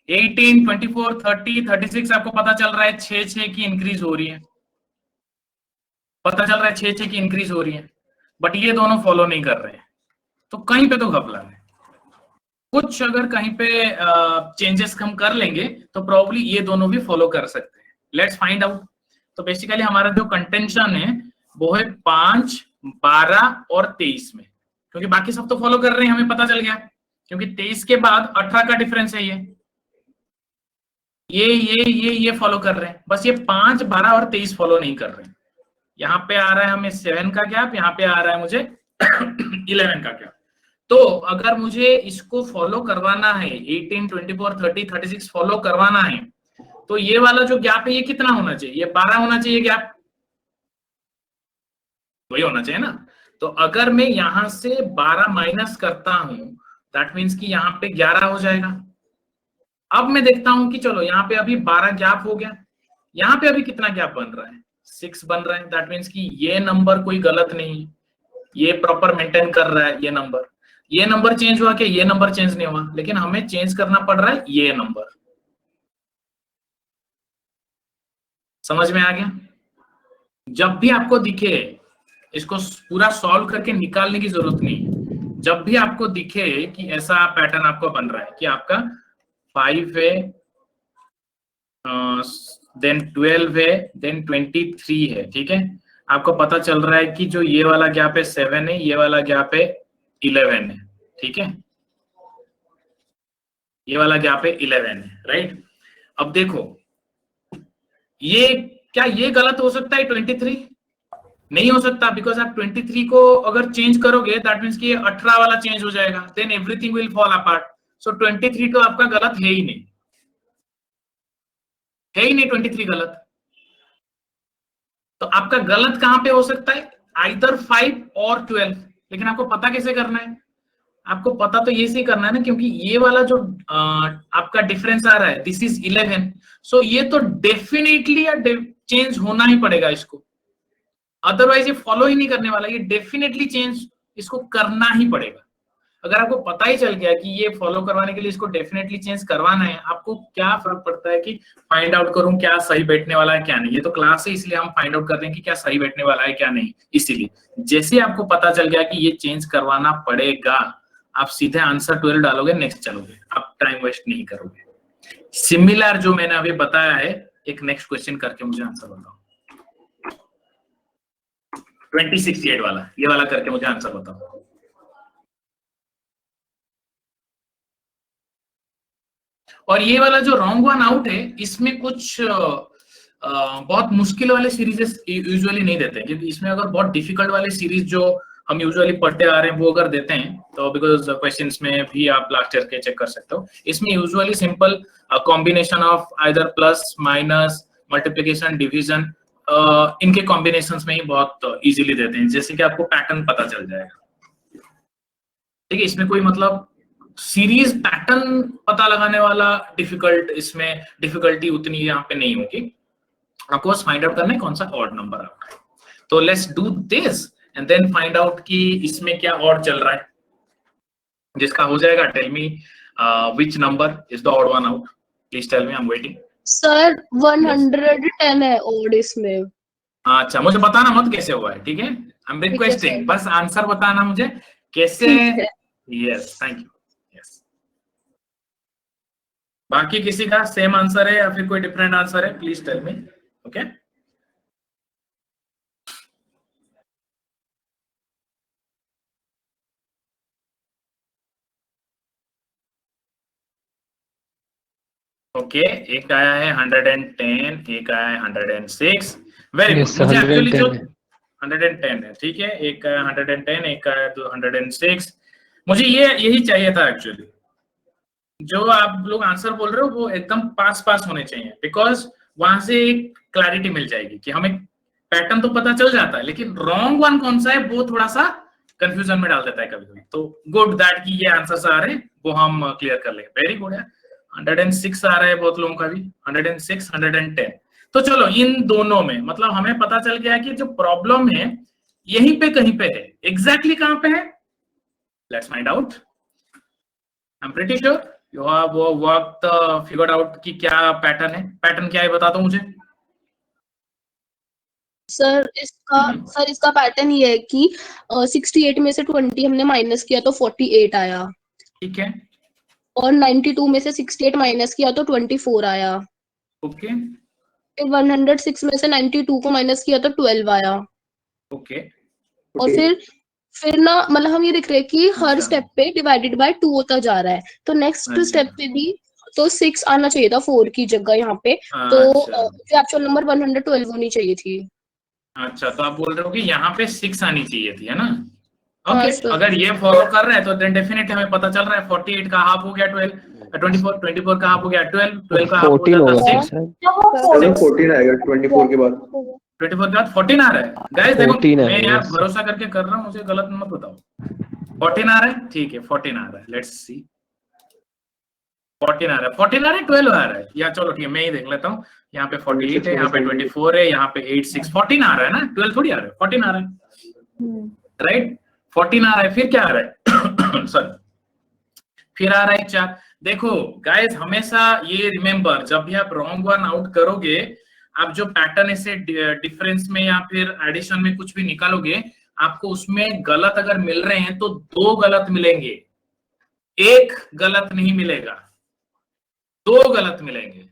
18 24 30 36 आपको पता चल रहा है 6 की इंक्रीज हो रही है, पता चल रहा है 6 की इंक्रीज हो रही है, बट ये दोनों फॉलो नहीं कर रहे हैं, तो कहीं पे तो घपला है। कुछ अगर कहीं पे चेंजेस हम कर लेंगे तो प्रॉब्ली ये दोनों भी फॉलो कर सकते हैं। Let's find out. तो बेसिकली हमारा जो कंटेंशन है वो है 5 12 और 23 में, क्योंकि बाकी सब तो फॉलो कर रहे हैं, हमें पता चल गया, क्योंकि 23 के बाद 18 का डिफरेंस है, ये फॉलो कर रहे हैं, बस ये 5 12 और 23 फॉलो नहीं कर रहे हैं। यहाँ पे आ रहा है हमें 7 का गैप, यहाँ पे आ रहा है मुझे 11 का गैप। तो अगर मुझे इसको फॉलो करवाना है, 18 24 30 36 फॉलो करवाना है, तो ये वाला जो गैप है ये कितना होना चाहिए? ये 12 होना चाहिए गैप, वही होना चाहिए ना। तो अगर मैं यहां से 12 माइनस करता हूं, दैट मीन्स कि यहाँ पे 11 हो जाएगा। अब मैं देखता हूं कि चलो यहाँ पे अभी 12 गैप हो गया, यहाँ पे अभी कितना गैप बन रहा है? 6 बन रहा है। दैट मीन्स कि ये नंबर कोई गलत नहीं है, ये प्रॉपर मेंटेन कर रहा है। ये नंबर चेंज हुआ क्या? ये नंबर चेंज नहीं हुआ, लेकिन हमें चेंज करना पड़ रहा है ये नंबर। समझ में आ गया? जब भी आपको दिखे, इसको पूरा सॉल्व करके निकालने की जरूरत नहीं है, जब भी आपको दिखे कि ऐसा पैटर्न आपको बन रहा है कि आपका 5 है, देन 12 है, देन 23 है, ठीक है, आपको पता चल रहा है कि जो ये वाला गैप है 7 है, ये वाला गैप है 11 है, ठीक है, ये वाला गैप है 11 है, राइट। अब देखो ये क्या ये गलत हो सकता है? 23 नहीं हो सकता, बिकॉज आप 23 को अगर चेंज करोगे दैट मीन्स कि 18 वाला चेंज हो जाएगा, then everything will fall apart. So 23 तो आपका गलत है ही नहीं, 23 गलत। तो आपका गलत कहां पे हो सकता है? आइदर 5 और 12। लेकिन आपको पता कैसे करना है? आपको पता तो ये से करना है ना, क्योंकि ये वाला जो आपका डिफरेंस आ रहा है दिस इज 11, सो ये तो डेफिनेटली चेंज होना ही पड़ेगा इसको, अदरवाइज ये फॉलो ही नहीं करने वाला, ये डेफिनेटली चेंज इसको करना ही पड़ेगा। अगर आपको पता ही चल गया कि ये फॉलो करवाने के लिए इसको डेफिनेटली चेंज करवाना है, आपको क्या फर्क पड़ता है कि फाइंड आउट करूं क्या सही बैठने वाला है क्या नहीं? ये तो क्लास है, इसलिए हम फाइंड आउट कर रहे हैं कि क्या सही बैठने वाला है क्या नहीं। इसीलिए जैसे आपको पता चल गया कि ये चेंज करवाना पड़ेगा, आप सीधे आंसर 12 डालोगे, नेक्स्ट चलोगे, आप टाइम वेस्ट नहीं करोगे। सिमिलर जो मैंने अभी बताया है, एक नेक्स्ट क्वेश्चन करके मुझे आंसर बताओ। 2068 वाला, ये वाला करके मुझे आंसर बताओ। और ये वाला जो रॉन्ग वन आउट है, इसमें कुछ बहुत मुश्किल वाले सीरीजेस यूजुअली नहीं देते, क्योंकि इसमें अगर बहुत डिफिकल्ट वाले सीरीज जो हम यूजुअली पढ़ते आ रहे हैं वो अगर देते हैं तो बिकॉज क्वेश्चंस में भी आप लास्ट ईयर के चेक कर सकते हो। इसमें usually simple combination of either plus minus multiplication division इनके कॉम्बिनेशंस में ही बहुत इजीली देते हैं, जैसे कि आपको पैटर्न पता चल जाएगा। ठीक है, इसमें कोई मतलब सीरीज पैटर्न पता लगाने वाला इसमें डिफिकल्टी उतनी यहाँ पे नहीं होगी। आपको बस फाइंड आउट करना है कौन सा ऑड नंबर आ रहा है। तो let's do this and then find out कि इसमें क्या ऑड चल रहा है। जिसका हो जाएगा, tell me which number is the odd one out, please tell me, I am waiting. Sir 110 है ऑड इसमें। अच्छा, मुझे बताना मत कैसे हुआ है, ठीक है, आई एम रिक्वेस्टिंग, बस आंसर बताना मुझे कैसे। Yes, thank you. यस, बाकी किसी का सेम आंसर है या फिर कोई डिफरेंट आंसर है, please tell me. Okay, okay, एक आया है 110, एक आया है 106। वेरी गुड, Yes, मुझे एक्चुअली जो 110 110 है, ठीक है, एक आया 110, एक आया 106। मुझे यही चाहिए था एक्चुअली। जो आप लोग आंसर बोल रहे हो वो एकदम पास होने चाहिए, बिकॉज वहां से एक क्लैरिटी मिल जाएगी कि हमें पैटर्न तो पता चल जाता है, लेकिन रॉन्ग वन कौन सा है वो थोड़ा सा कंफ्यूजन में डाल देता है कभी कभी। तो गुड दैट कि ये आंसर्स आ रहे हैं, वो हम क्लियर कर लेंगे। वेरी गुड है। 106 आ रहा है बहुत लोगों का भी, 106, 110। तो चलो, इन दोनों में मतलब हमें पता चल गया कि जो प्रॉब्लम है यहीं पे कहीं पे है। एग्जैक्टली कहां पे है, let's find out. I am pretty sure you have worked figured out कि क्या पैटर्न है। पैटर्न क्या है बता दो मुझे। सर इसका पैटर्न ये है कि 68 में से 20 हमने माइनस किया तो 48 आया, ठीक है, और 92 में से 68 माइनस किया तो 24 आया। ओके, फिर 106 में से 92 को माइनस किया तो 12 आया। ओके, और फिर ना मतलब हम ये देख रहे हैं कि हर स्टेप पे डिवाइडेड बाय 2 होता जा रहा है, तो नेक्स्ट स्टेप पे भी तो 6 आना चाहिए था 4 की जगह यहाँ पे। तो एक्चुअल नंबर 112 होनी चाहिए थी। अच्छा, तो आप बोल रहे हो कि यहाँ पे 6 आनी चाहिए थी, है ना। हाँ, ओके, सर। अगर ये फॉलो कर रहे हैं तो देन डेफिनेटली हमें पता चल रहा है 48 का हाफ हो गया 12, 24 का हाफ हो गया 12, 12 का हाफ हो 14 जाता होगा 6, सर। 14 आएगा 24 के बाद। 24 के बाद 14 आ रहा है। गाइस देखो, 14 मैं है, यार yes. भरोसा करके कर रहा हूँ, मुझे गलत मत बताओ। 14 आ रहा है, ठीक है, 14 आ रहा है। लेट्स सी, 14 आ रहा है, 14 आ रहा है, 12 आ रहा है, या चलो ठीक है मैं ही देख लेता हूँ। यहाँ पे 48 है, यहाँ पे 24 है, यहाँ पे 8, 6, 14 आ रहा है ना, 12 थोड़ी आ रहा है, 14 आ रहा है, राइट। 14 आ रहा है, फिर क्या आ रहा है सॉरी, फिर आ रहा है 4। देखो गाइस, हमेशा ये रिमेंबर, जब भी आप रॉन्ग वन आउट करोगे, आप जो पैटर्न ऐसे डिफरेंस में या फिर एडिशन में कुछ भी निकालोगे, आपको उसमें गलत अगर मिल रहे हैं तो 2 गलत मिलेंगे, 1 गलत नहीं मिलेगा, 2 गलत मिलेंगे।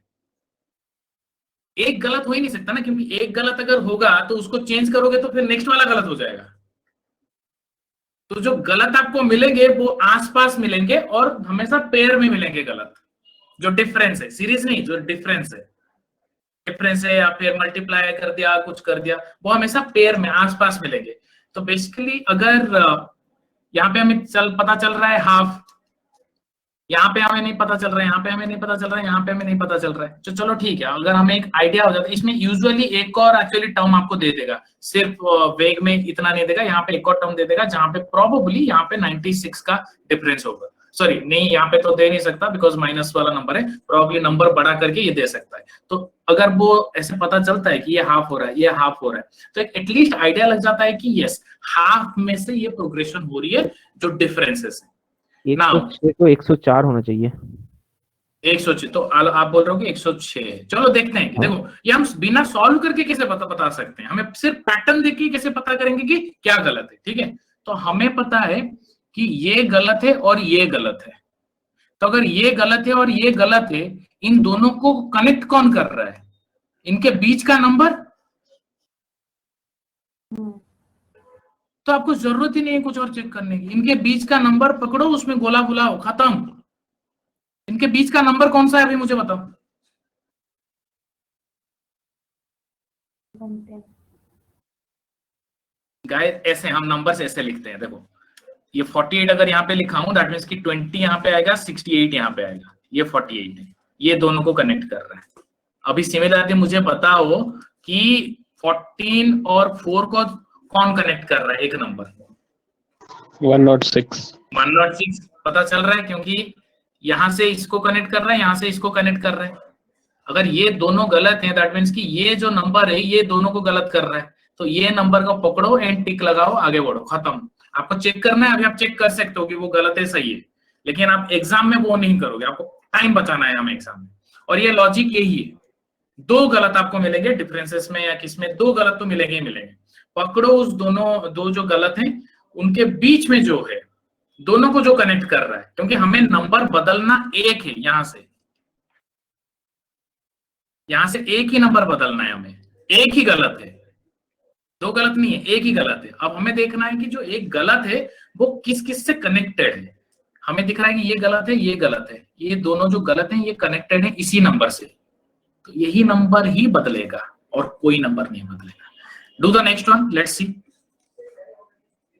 1 गलत हो ही नहीं सकता ना, क्योंकि 1 गलत अगर होगा तो उसको चेंज करोगे तो फिर नेक्स्ट वाला गलत हो जाएगा। तो जो गलत आपको मिलेंगे वो आसपास मिलेंगे और हमेशा पेयर में मिलेंगे गलत। जो डिफरेंस है, सीरीज नहीं, जो डिफरेंस है या फिर मल्टीप्लाई कर दिया, कुछ कर दिया, वो हमेशा पेयर में आसपास मिलेंगे। तो बेसिकली अगर यहाँ पे हमें पता चल रहा है हाफ, यहाँ पे हमें नहीं पता चल रहा है, यहाँ पे हमें नहीं पता चल रहा है, यहाँ पे हमें नहीं पता चल रहा है, तो चलो ठीक है, अगर हमें एक आइडिया हो जाता है। इसमें यूजुअली एक और एक्चुअली टर्म आपको दे देगा, सिर्फ वेग में इतना नहीं देगा, यहाँ पे एक और टर्म दे देगा जहाँ पे प्रोबेबली यहाँ पे 96 का डिफरेंस होगा। सॉरी नहीं, यहाँ पे तो दे नहीं सकता बिकॉज माइनस वाला नंबर है, प्रोबेबली नंबर बड़ा करके ये दे सकता है। तो अगर वो ऐसे पता चलता है कि ये हाफ हो रहा है, ये हाफ हो रहा है, तो एक एटलीस्ट आइडिया लग जाता है कि यस, हाफ में से ये प्रोग्रेशन हो रही है जो डिफरेंसेस है। 106 तो 104 होना चाहिए। 106, तो आप बोल रहे हो कि 106। चलो देखते हैं कि देखो, ये हम बिना सॉल्व करके कैसे बता सकते हैं, हमें सिर्फ पैटर्न देख के कैसे पता करेंगे कि क्या गलत है। ठीक है, तो हमें पता है कि ये गलत है और ये गलत है, तो अगर ये गलत है और ये गलत है, इन दोनों को कनेक्ट कौन कर रहा है, इनके बीच का नंबर। तो आपको जरूरत ही नहीं है कुछ और चेक करने की, इनके बीच का नंबर पकड़ो, उसमें गोला बुलाओ, खत्म। इनके बीच का नंबर कौन सा है अभी मुझे बताओ। गाइस ऐसे हम नंबर्स ऐसे लिखते हैं, देखो ये 48 अगर यहाँ पे लिखा हूं दैट मीन्स कि 20 यहाँ पे आएगा, 68 यहाँ पे आएगा, ये 48 है, ये दोनों को कनेक्ट कर रहा है। अभी सिमिलरली मुझे बताओ कि 14 और 4 को कौन कनेक्ट कर रहा है, एक नंबर 106 पता चल रहा है, क्योंकि यहां से इसको कनेक्ट कर रहा है, यहां से इसको कनेक्ट कर रहा है। अगर ये दोनों गलत हैं दैट मीन्स कि ये जो नंबर है ये दोनों को गलत कर रहा है, तो ये नंबर को पकड़ो एंड टिक लगाओ, आगे बढ़ो, खत्म। आपको चेक करना है, अभी आप चेक कर सकते हो कि वो गलत है सही है, लेकिन आप एग्जाम में वो नहीं करोगे, आपको टाइम बचाना है हमें एग्जाम में। और ये लॉजिक यही है, दो गलत आपको मिलेंगे डिफरेंसेस में या किसमें, दो गलत तो मिलेंगे ही मिलेंगे। पकड़ो उस दो जो गलत हैं उनके बीच में जो है, दोनों को जो कनेक्ट कर रहा है, क्योंकि हमें नंबर बदलना एक है, यहां से एक ही नंबर बदलना है हमें, एक ही गलत है, दो गलत नहीं है, एक ही गलत है। अब हमें देखना है कि जो एक गलत है वो किस किस से कनेक्टेड है। हमें दिख रहा है कि ये गलत है, ये गलत है, ये दोनों जो गलत हैं ये कनेक्टेड है इसी नंबर से, तो यही नंबर ही बदलेगा और कोई नंबर नहीं बदलेगा। Do the next one, let's see.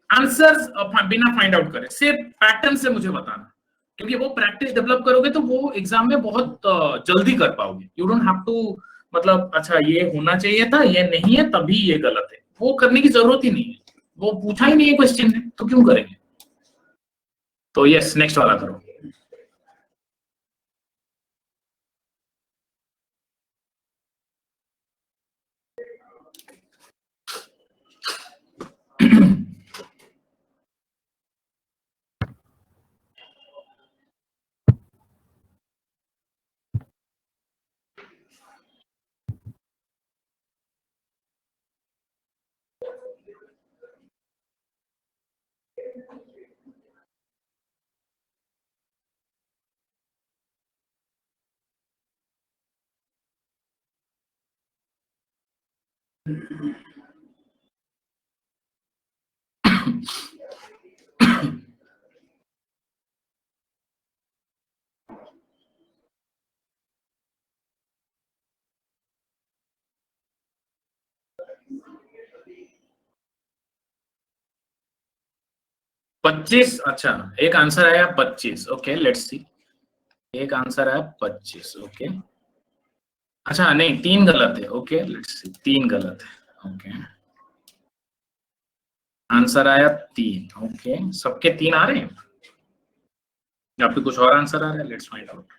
Answers बिना फाइंड आउट करे, सिर्फ पैटर्न से मुझे बताना, क्योंकि वो प्रैक्टिस डेवलप करोगे तो वो एग्जाम में बहुत जल्दी कर पाओगे। यू डोंट हैव टू मतलब अच्छा ये होना चाहिए था, ये नहीं है तभी ये गलत है, वो करने की जरूरत ही नहीं है, वो पूछा ही नहीं है क्वेश्चन में, तो क्यों करेंगे। तो यस, नेक्स्ट वाला करो। पच्चीस, अच्छा एक आंसर आया 25, ओके लेट्स सी। एक आंसर आया 25, ओके। अच्छा नहीं, 3 गलत है, ओके लेट्स सी, 3 गलत है, ओके। आंसर आया 3, ओके। सबके 3 आ रहे हैं या फिर कुछ और आंसर आ रहा है, लेट्स फाइंड आउट।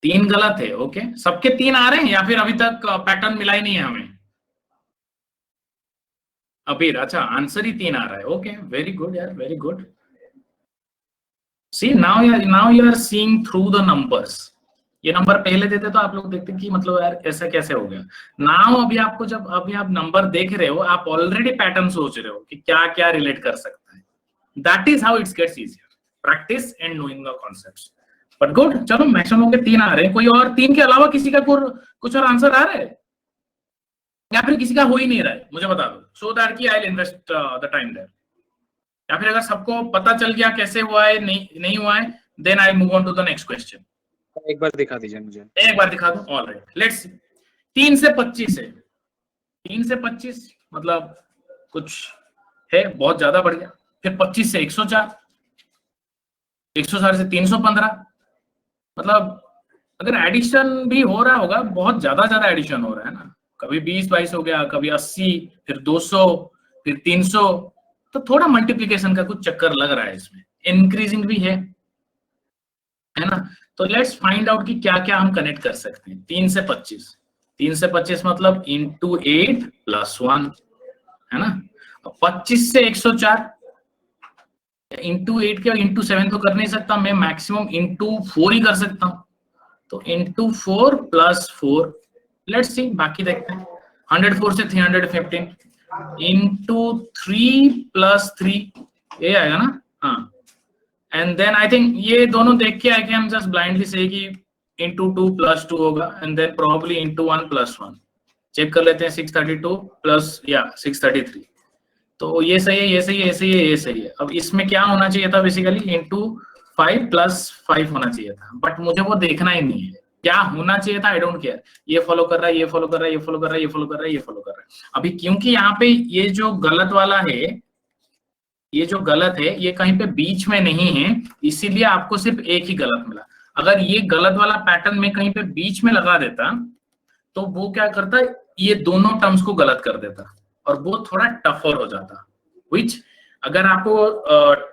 तीन गलत है, ओके। सबके 3 आ रहे हैं या फिर अभी तक पैटर्न मिला ही नहीं है हमें अभी? अच्छा आंसर ही 3 आ रहा है, ओके वेरी गुड यार, very good. See now you are seeing through the numbers. ये नंबर पहले देते तो आप लोग देखते कि मतलब यार ऐसा कैसे हो गया। नाउ अभी आपको जब अभी आप नंबर देख रहे हो, आप ऑलरेडी पैटर्न सोच रहे हो कि क्या क्या रिलेट कर सकता है। That is how it's gets easier, practice and knowing the concepts. But good, चलो मैक्सिमम के 3 आ रहे हैं। कोई और 3 के अलावा किसी का कुछ और आंसर आ रहा है या फिर किसी का हो ही नहीं रहा है, मुझे बता दो, सो दैट कि I will invest the time there. या फिर अगर सबको पता चल गया कैसे हुआ है, नहीं हुआ है, then I move on to the next question. एक बार दिखा दीजिए मुझे। एक बार दिखा दो, ऑलराइट लेट्स सी। 3 से 25 है, 3 से 25 मतलब कुछ है बहुत ज्यादा बढ़ गया। फिर 25 से 104, 104 से 315, मतलब अगर एडिशन भी हो रहा होगा, बहुत ज्यादा एडिशन हो रहा है ना, कभी 20-22 हो गया, कभी 80, फिर 200, फिर 300, तो थोड़ा मल्टीप्लिकेशन का कुछ चक्कर लग रहा है इसमें, इंक्रीजिंग भी है ना। तो लेट्स फाइंड आउट कि क्या क्या हम कनेक्ट कर सकते हैं। 3 से 25, 3 से 25 मतलब इंटू 8 + 1 है ना। 25 से 104 इंटू 8 के इंटू 7 तो कर नहीं सकता मैं, मैक्सिमम इंटू 4 ही कर सकता हूं, तो इंटू 4 + 4, लेट्स सी बाकी देखते हैं। 104 से 315 इंटू 3 + 3, ये आएगा ना, हाँ। एंड देन आई थिंक ये दोनों देख के आए कि हम जस्ट ब्लाइंडली से कि इंटू 2 प्लस 2 होगा and then probably into 1 plus 1। Check कर लेते हैं 632 प्लस या 633। तो ये सही है, ये सही है, ये सही है, ये सही है। अब इसमें क्या होना चाहिए था बेसिकली इंटू 5 प्लस 5 होना चाहिए था, बट मुझे वो देखना ही नहीं है क्या होना चाहिए था। आई डोंट केयर, ये फॉलो कर रहा है, ये फॉलो कर रहा है, ये फॉलो कर रहा है, ये फॉलो कर रहा है, ये फॉलो कर रहा है। अभी क्योंकि यहाँ पे ये जो गलत वाला है, ये जो गलत है ये कहीं पे बीच में नहीं है, इसीलिए आपको सिर्फ एक ही गलत मिला। अगर ये गलत वाला पैटर्न में कहीं पे बीच में लगा देता तो वो क्या करता, ये दोनों टर्म्स को गलत कर देता और वो थोड़ा टफर हो जाता। विच अगर आपको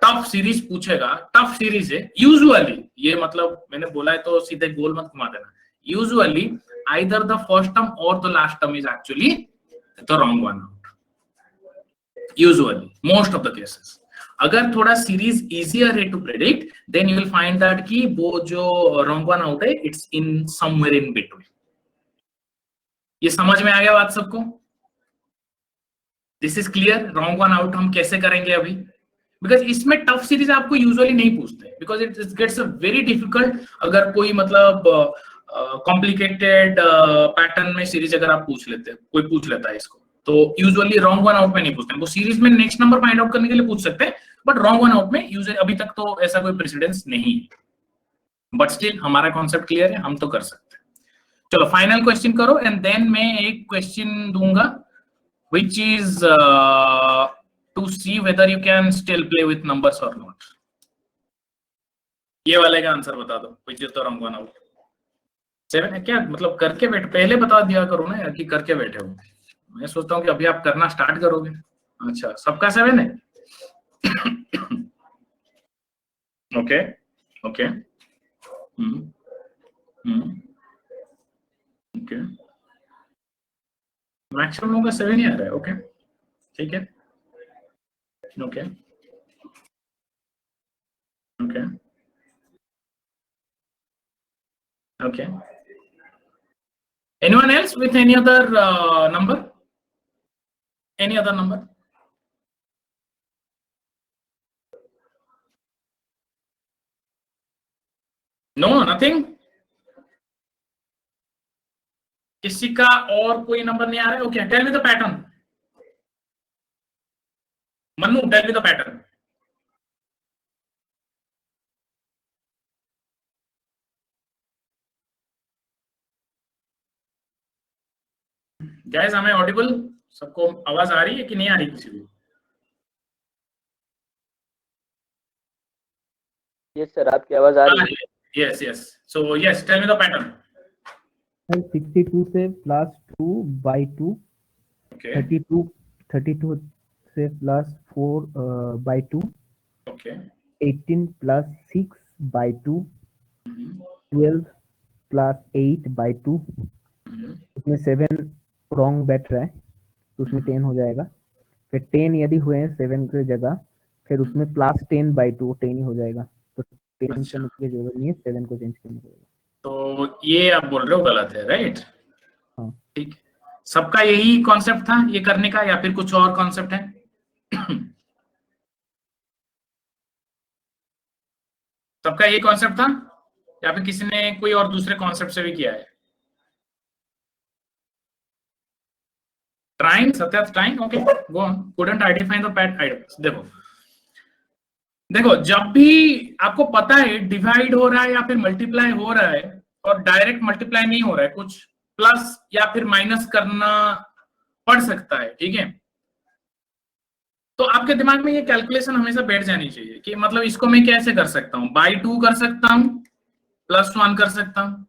टफ सीरीज पूछेगा, टफ सीरीज है यूजुअली, ये मतलब मैंने बोला है तो सीधे गोल मत घुमा देना, usually either the first term और the last term is actually the wrong one out, usually most of the cases. अगर थोड़ा सीरीज इजियर है to predict then you will find that कि वो जो रॉन्ग वन आउट है it's in somewhere in between. ये समझ में आ गया बात सबको? This is clear. Wrong one out हम कैसे करेंगे अभी, बिकॉज इसमें टफ सीरीज आपको यूजुअली नहीं पूछते, because it gets very difficult. अगर कोई मतलब कॉम्प्लिकेटेड पैटर्न में सीरीज अगर आप पूछ लेते, कोई पूछ लेता है इसको, तो यूजुअली रॉन्ग वन आउट में नहीं पूछते। वो सीरीज में नेक्स्ट नंबर फाइंड आउट करने के लिए पूछ सकते हैं, बट रॉन्ग वन आउट में यूजुअली अभी तक तो ऐसा कोई प्रेसिडेंस नहीं है। बट स्टिल हमारा कॉन्सेप्ट क्लियर है, हम तो कर सकते हैं। चलो फाइनल क्वेश्चन करो एंड देन मैं एक क्वेश्चन दूंगा which is to see whether you can still play with numbers or not. ये वाले का आंसर बता दो, which is the wrong one out। 7 है क्या? मतलब करके बैठ, पहले बता दिया करो ना यार कि करके बैठे हो। मैं सोचता हूँ कि अभी आप करना स्टार्ट करोगे। अच्छा, सबका 7 है? ओके ओके ओके, मैक्सिमम लोगों का 7 ही आ रहा है। ओके ठीक है, okay okay okay. Anyone else with any other number? Any other number? No, nothing. किसी का और कोई नंबर नहीं आ रहा है? Okay, tell me the pattern. Mannu, tell me the pattern. Guys, am I audible? सबको आवाज आ रही है कि नहीं आ रही किसी को? यस सर, आपकी आवाज आ रही है। Yes yes, so yes, tell me the pattern. 62 से प्लस 2 बाई 2, 32 से plus 4 by 2, 18 plus 6 by 2, 12 plus 8 by 2, उसमें 7 रॉन्ग बैठ रहा है तो उसमें 10 हो जाएगा। फिर 10 यदि हुए हैं 7 की जगह, फिर उसमें प्लस 10 बाई 2 10 ही हो जाएगा, तो 10 करने की जरूरत नहीं है, 7 को चेंज करना पड़ेगा। तो ये आप बोल रहे हो गलत है, राइट? हाँ ठीक। सबका यही कॉन्सेप्ट था ये करने का या फिर कुछ और कॉन्सेप्ट है? सबका यही कॉन्सेप्ट था या फिर किसी ने कोई और दूसरे कॉन्सेप्ट से भी किया है? Trying, Satyarth trying, okay go on. Couldn't identify the PAT items. देखो जब भी आपको पता है डिवाइड हो रहा है या फिर मल्टीप्लाई हो रहा है और डायरेक्ट मल्टीप्लाई नहीं हो रहा है, कुछ प्लस या फिर माइनस करना पड़ सकता है, ठीक है, तो आपके दिमाग में ये कैलकुलेशन हमेशा बैठ जानी चाहिए कि मतलब इसको मैं कैसे कर सकता हूँ, बाई 2 कर सकता हूँ, +1 कर सकता हूँ,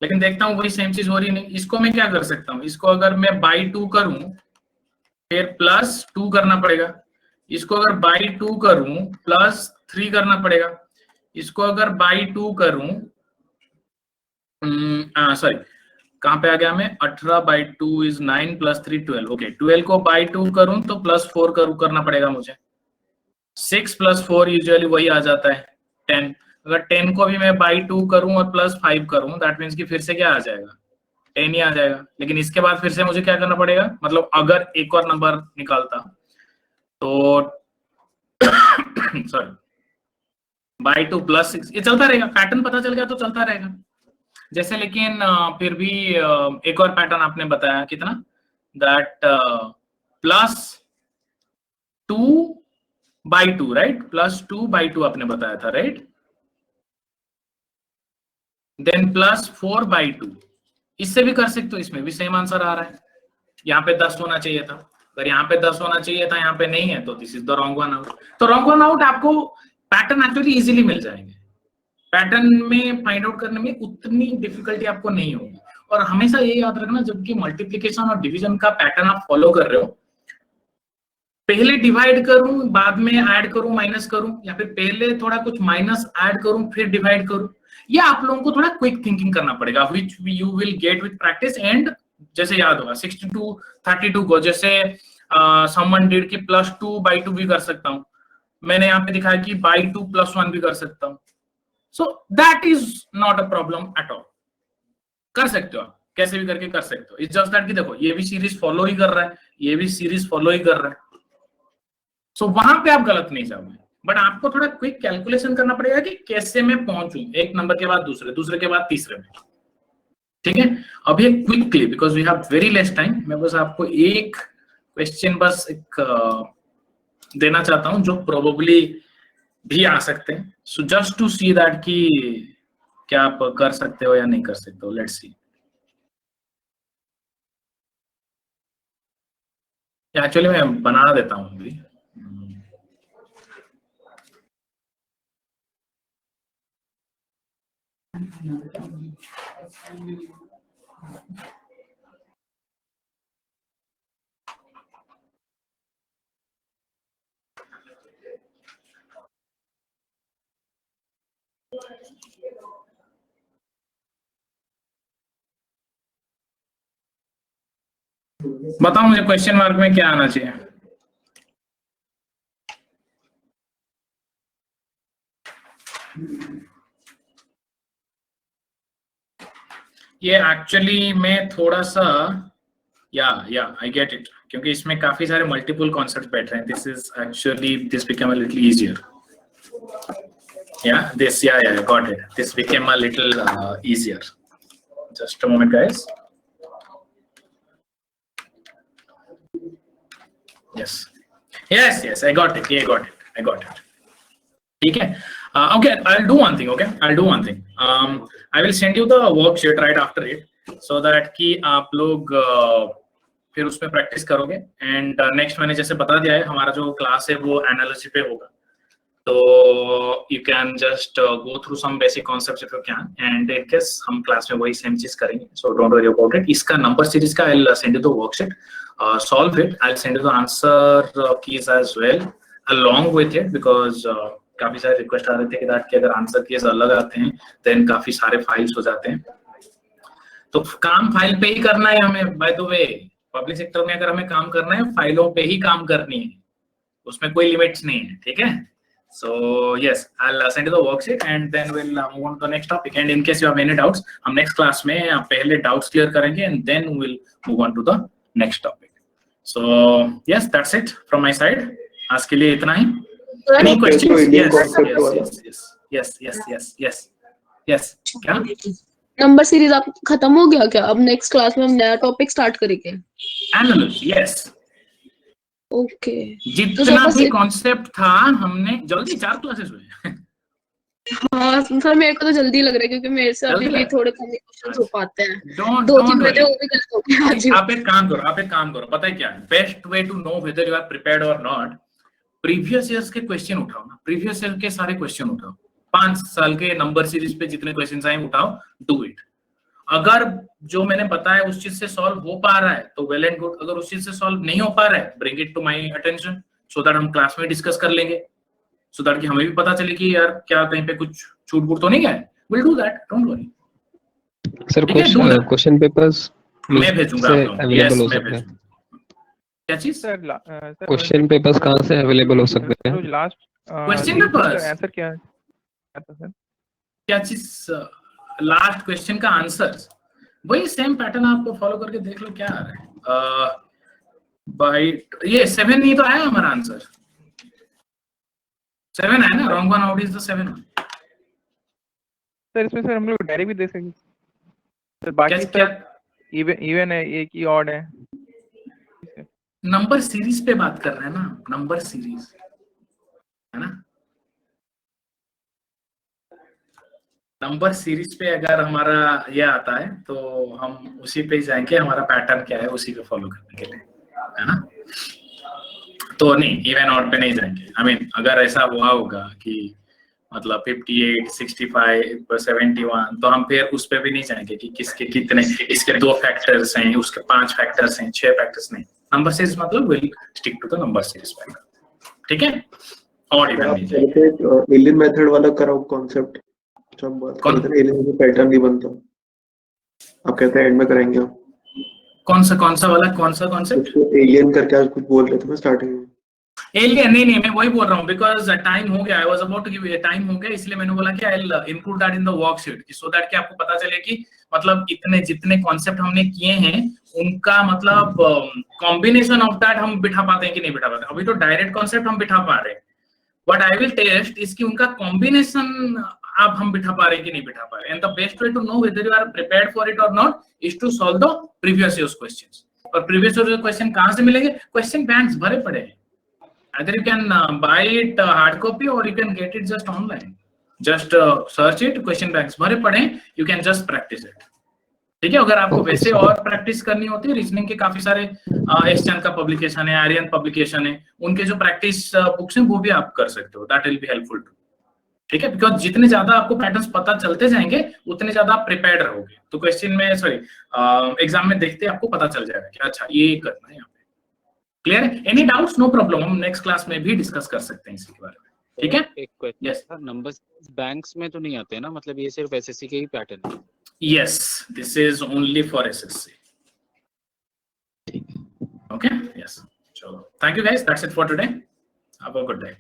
लेकिन देखता हूँ वही सेम चीज हो रही नहीं। इसको मैं क्या कर सकता हूँ, इसको अगर मैं बाई 2 करूं फिर +2 करना पड़ेगा, इसको अगर बाई 2 करूं +3 करना पड़ेगा, इसको अगर बाई 2 करूं सॉरी कहां पे आ गया मैं, 18 बाई 2 इज 9 + 3 12। ओके, 12 को बाई 2 करूं तो +4 करना पड़ेगा मुझे। 6 + 4 यूजुअली वही आ जाता है 10। अगर 10 को भी मैं बाई 2 करूं और +5 करूं, दैट मीन्स कि फिर से क्या आ जाएगा, 10 ही आ जाएगा। लेकिन इसके बाद फिर से मुझे क्या करना पड़ेगा, मतलब अगर एक और नंबर निकालता तो सॉरी बाई 2 + 6, ये चलता रहेगा, पैटर्न पता चल गया तो चलता रहेगा। जैसे लेकिन फिर भी एक और पैटर्न आपने बताया कितना, दैट +2/2, राइट, +2/2 आपने बताया था, राइट, देन +4/2, इससे भी कर सकते हो, इसमें भी सेम आंसर आ रहा है। यहाँ पे 10 होना चाहिए था, अगर यहाँ पे 10 होना चाहिए था, यहाँ पे नहीं है, तो this is the wrong one out. तो रॉन्ग वन आउट आपको पैटर्न एक्चुअली इजीली मिल जाएंगे, पैटर्न में फाइंड आउट करने में उतनी डिफिकल्टी आपको नहीं होगी। और हमेशा ये याद रखना, जबकि मल्टीप्लिकेशन और डिवीजन का पैटर्न आप फॉलो कर रहे हो, पहले डिवाइड करूं बाद में ऐड करूं माइनस करूं, या फिर पहले थोड़ा कुछ माइनस ऐड करूं फिर डिवाइड करूं, ये आप लोगों को थोड़ा क्विक थिंकिंग करना पड़ेगा, which you will get with practice. And जैसे याद होगा 62/32 को जैसे समवन डिड कि +2/2 भी कर सकता हूं, मैंने यहाँ पे दिखाया कि /2 +1 भी कर सकता हूं। So that is not a problem at all, कर सकते हो आप, कैसे भी करके कर सकते हो। इट्स जस्ट दैट कि देखो ये भी सीरीज फॉलो ही कर रहा है, ये भी सीरीज फॉलो ही कर रहा है, सो वहां पे आप गलत नहीं जाओगे। बट आपको थोड़ा क्विक कैलकुलेशन करना पड़ेगा कि कैसे मैं पहुंचूं एक नंबर के बाद दूसरे, दूसरे के बाद तीसरे में, ठीक है। अभी quickly, because we have very less time, मैं बस आपको एक क्वेश्चन बस एक देना चाहता हूं जो प्रोबेबली भी आ सकते हैं, so just to see that कि क्या आप कर सकते हो या नहीं कर सकते हो। लेट्स सी, एक्चुअली मैं बना देता हूं अभी। बताओ मुझे क्वेश्चन मार्क में क्या आना चाहिए। ये एक्चुअली मैं थोड़ा सा या आई गेट इट, क्योंकि इसमें काफी सारे मल्टीपल कॉन्सेप्ट बैठ रहे हैं। This is actually this become a little easier, yeah, got it, this became a little easier. Just a moment guys. Yes, I got it, I got it. ठीक है, okay, I'll do one thing. I will send you the worksheet right after it, so that कि आप लोग फिर उसमें practice करोगे। And next मैंने जैसे बता दिया है, हमारा जो क्लास है वो एनालिसिस पे होगा, तो you can just go through some basic concepts if you can, and in case हम क्लास में वही सेम चीज करेंगे, so don't worry about it. इसका नंबर सीरीज का I will send you the worksheet, solve it, I'll send you the answer keys as well along with it, because काफी सारे request आ रहे थे कि अगर आंसर कीज अलग आते हैं देन काफी सारे फाइल्स हो जाते हैं, तो काम फाइल पे ही करना है हमें। By the way public sector में अगर हमें काम करना है फाइलों पे ही काम करनी है, उसमें कोई लिमिट्स नहीं है, ठीक है। So yes, I'll send you the worksheet and then we'll move on to the next topic. And in case you have any doubts, हम next class में पहले doubts clear करेंगे and then we'll move on to the next topic. So yes, that's it from my side. आज के लिए इतना ही। Any questions? Yes. क्या? Number series आप खत्म हो गया क्या? अब नेक्स्ट क्लास में हम नया टॉपिक स्टार्ट करेंगे। Analysis, yes. ओके, जितना भी कॉन्सेप्ट था हमने जल्दी 4 क्लासेस हुए। हाँ सर, मेरे को तो जल्दी लग रहा है क्योंकि मेरे से अभी भी थोड़े कम क्वेश्चंस हो पाते हैं। Don't 2-3 बजे worry. वो भी गलत हो गया आज ही। आप एक काम करो, पता है क्या है best way to know whether you are prepared और नॉट? प्रीवियस ईयर्स के क्वेश्चन उठाओ ना, प्रीवियस ईयर के सारे क्वेश्चन उठाओ, 5 साल के नंबर सीरीज पे जितने क्वेश्चन आए उठाओ, डू इट। अगर जो मैंने बताया उस चीज से सॉल्व हो पा रहा है तो वेल एंड गुड, अगर उस चीज से सॉल्व नहीं हो पा रहा है bring it to my attention, so that हम क्लास में डिस्कस कर लेंगे, सो दैट कि हमें भी पता चले कि यार क्या कहीं पे कुछ छूट बूट तो नहीं गया है। Will do that, don't worry sir. Question papers मैं भेजूंगा अवेलेबल हो सकते हैं? क्या चीज? क्वेश्चन पेपर्स कहाँ से अवेलेबल हो सकते हैं? लास्ट क्वेश्चन पेपर्स आंसर क्या है सर? क्या चीज? लास्ट क्वेश्चन का आंसर वही सेम पैटर्न आप फॉलो करके देख लो क्या आ रहा है। बाय ये 7 नहीं तो आया हमारा आंसर, 7 है ना, wrong one out is the 7 one. Sir इसमें सर हम लोग डायरेक्ट भी दे सकेंगे? सर बाकी क्या सब इवन है, एक ही ऑड है। नंबर सीरीज पे बात कर रहे हैं ना, नंबर सीरीज है ना। नंबर सीरीज पे अगर हमारा ये आता है तो हम उसी पे जाएंगे, हमारा पैटर्न क्या है उसी पे फॉलो करने के लिए, है ना। तो नहीं, इवन ऑड पे नहीं जाएंगे। आई मीन अगर ऐसा हुआ होगा कि मतलब 58, 65, 71, तो हम फिर उस पे भी नहीं जाएंगे कि किसके कितने, इसके 2 फैक्टर्स हैं, उसके 5 फैक्टर्स हैं, 6 फैक्टर्स नहीं। नंबर सीरीज मतलब will stick to the number series pattern, ठीक है। और इवन नहीं जाएंगे। एलियन मेथड वाला कराओ कॉन्सेप्ट, जो हम बात कर रहे थे, एलियन में पैटर्न नहीं बनता, आप कहते हैं एंड में कराएंगे आप। कौन सा वाला, कौन सा कॉन्सेप्ट? एलियन करके आज कुछ बोल रहे थे मैं स्टार्टिंग में। एलियन नहीं, मैं वही बोल रहा हूँ, बिकॉज टाइम हो गया, I was about to give you time हो गया, इसलिए मैंने बोला कि I will include that in the worksheet, so that कि आपको पता चले कि मतलब इतने जितने कॉन्सेप्ट हमने किए हैं उनका मतलब कॉम्बिनेशन ऑफ दैट हम बिठा पाते हैं कि नहीं बिठा पाते। अभी तो डायरेक्ट कॉन्सेप्ट हम बिठा पा रहे हैं, बट आई विल टेस्ट इसकी उनका कॉम्बिनेशन आप हम बिठा पा रहे हैं कि नहीं बिठा पा रहे। And the best way to know whether you are prepared for it और not is to solve the previous years questions. और प्रीवियस ईयर क्वेश्चन कहां से मिलेंगे? क्वेश्चन बैंक्स भरे पड़े हैं। Either you can buy it hard copy or you can get it just online. Just search it, question banks भरे पड़े, you can just practice it. ठीक है। अगर आपको वैसे और प्रैक्टिस करनी होती है, रीजनिंग के काफी सारे एसचैन का पब्लिकेशन है, आर्यन पब्लिकेशन है, उनके जो प्रैक्टिस बुक्स हैं वो भी आप कर सकते हो, that will be helpful too. ठीक है, बिकॉज जितने ज्यादा आपको पैटर्न्स पता चलते जाएंगे उतने ज्यादा आप प्रिपेयर्ड रहोगे, तो क्वेश्चन में एग्जाम में देखते आपको पता चल जाएगा कि अच्छा ये करना है यहाँ पे। क्लियर है? Any doubts? नो प्रॉब्लम, हम नेक्स्ट क्लास में भी डिस्कस कर सकते हैं इसी के बारे में। ठीक है। एक क्वेश्चन Yes. था, नंबर्स बैंक्स में तो नहीं आते ना, मतलब ये सिर्फ एसएससी के ही पैटर्न है? Yes, this is only for SSC. Okay. Yes. So thank you guys. That's it for today. Have a good day.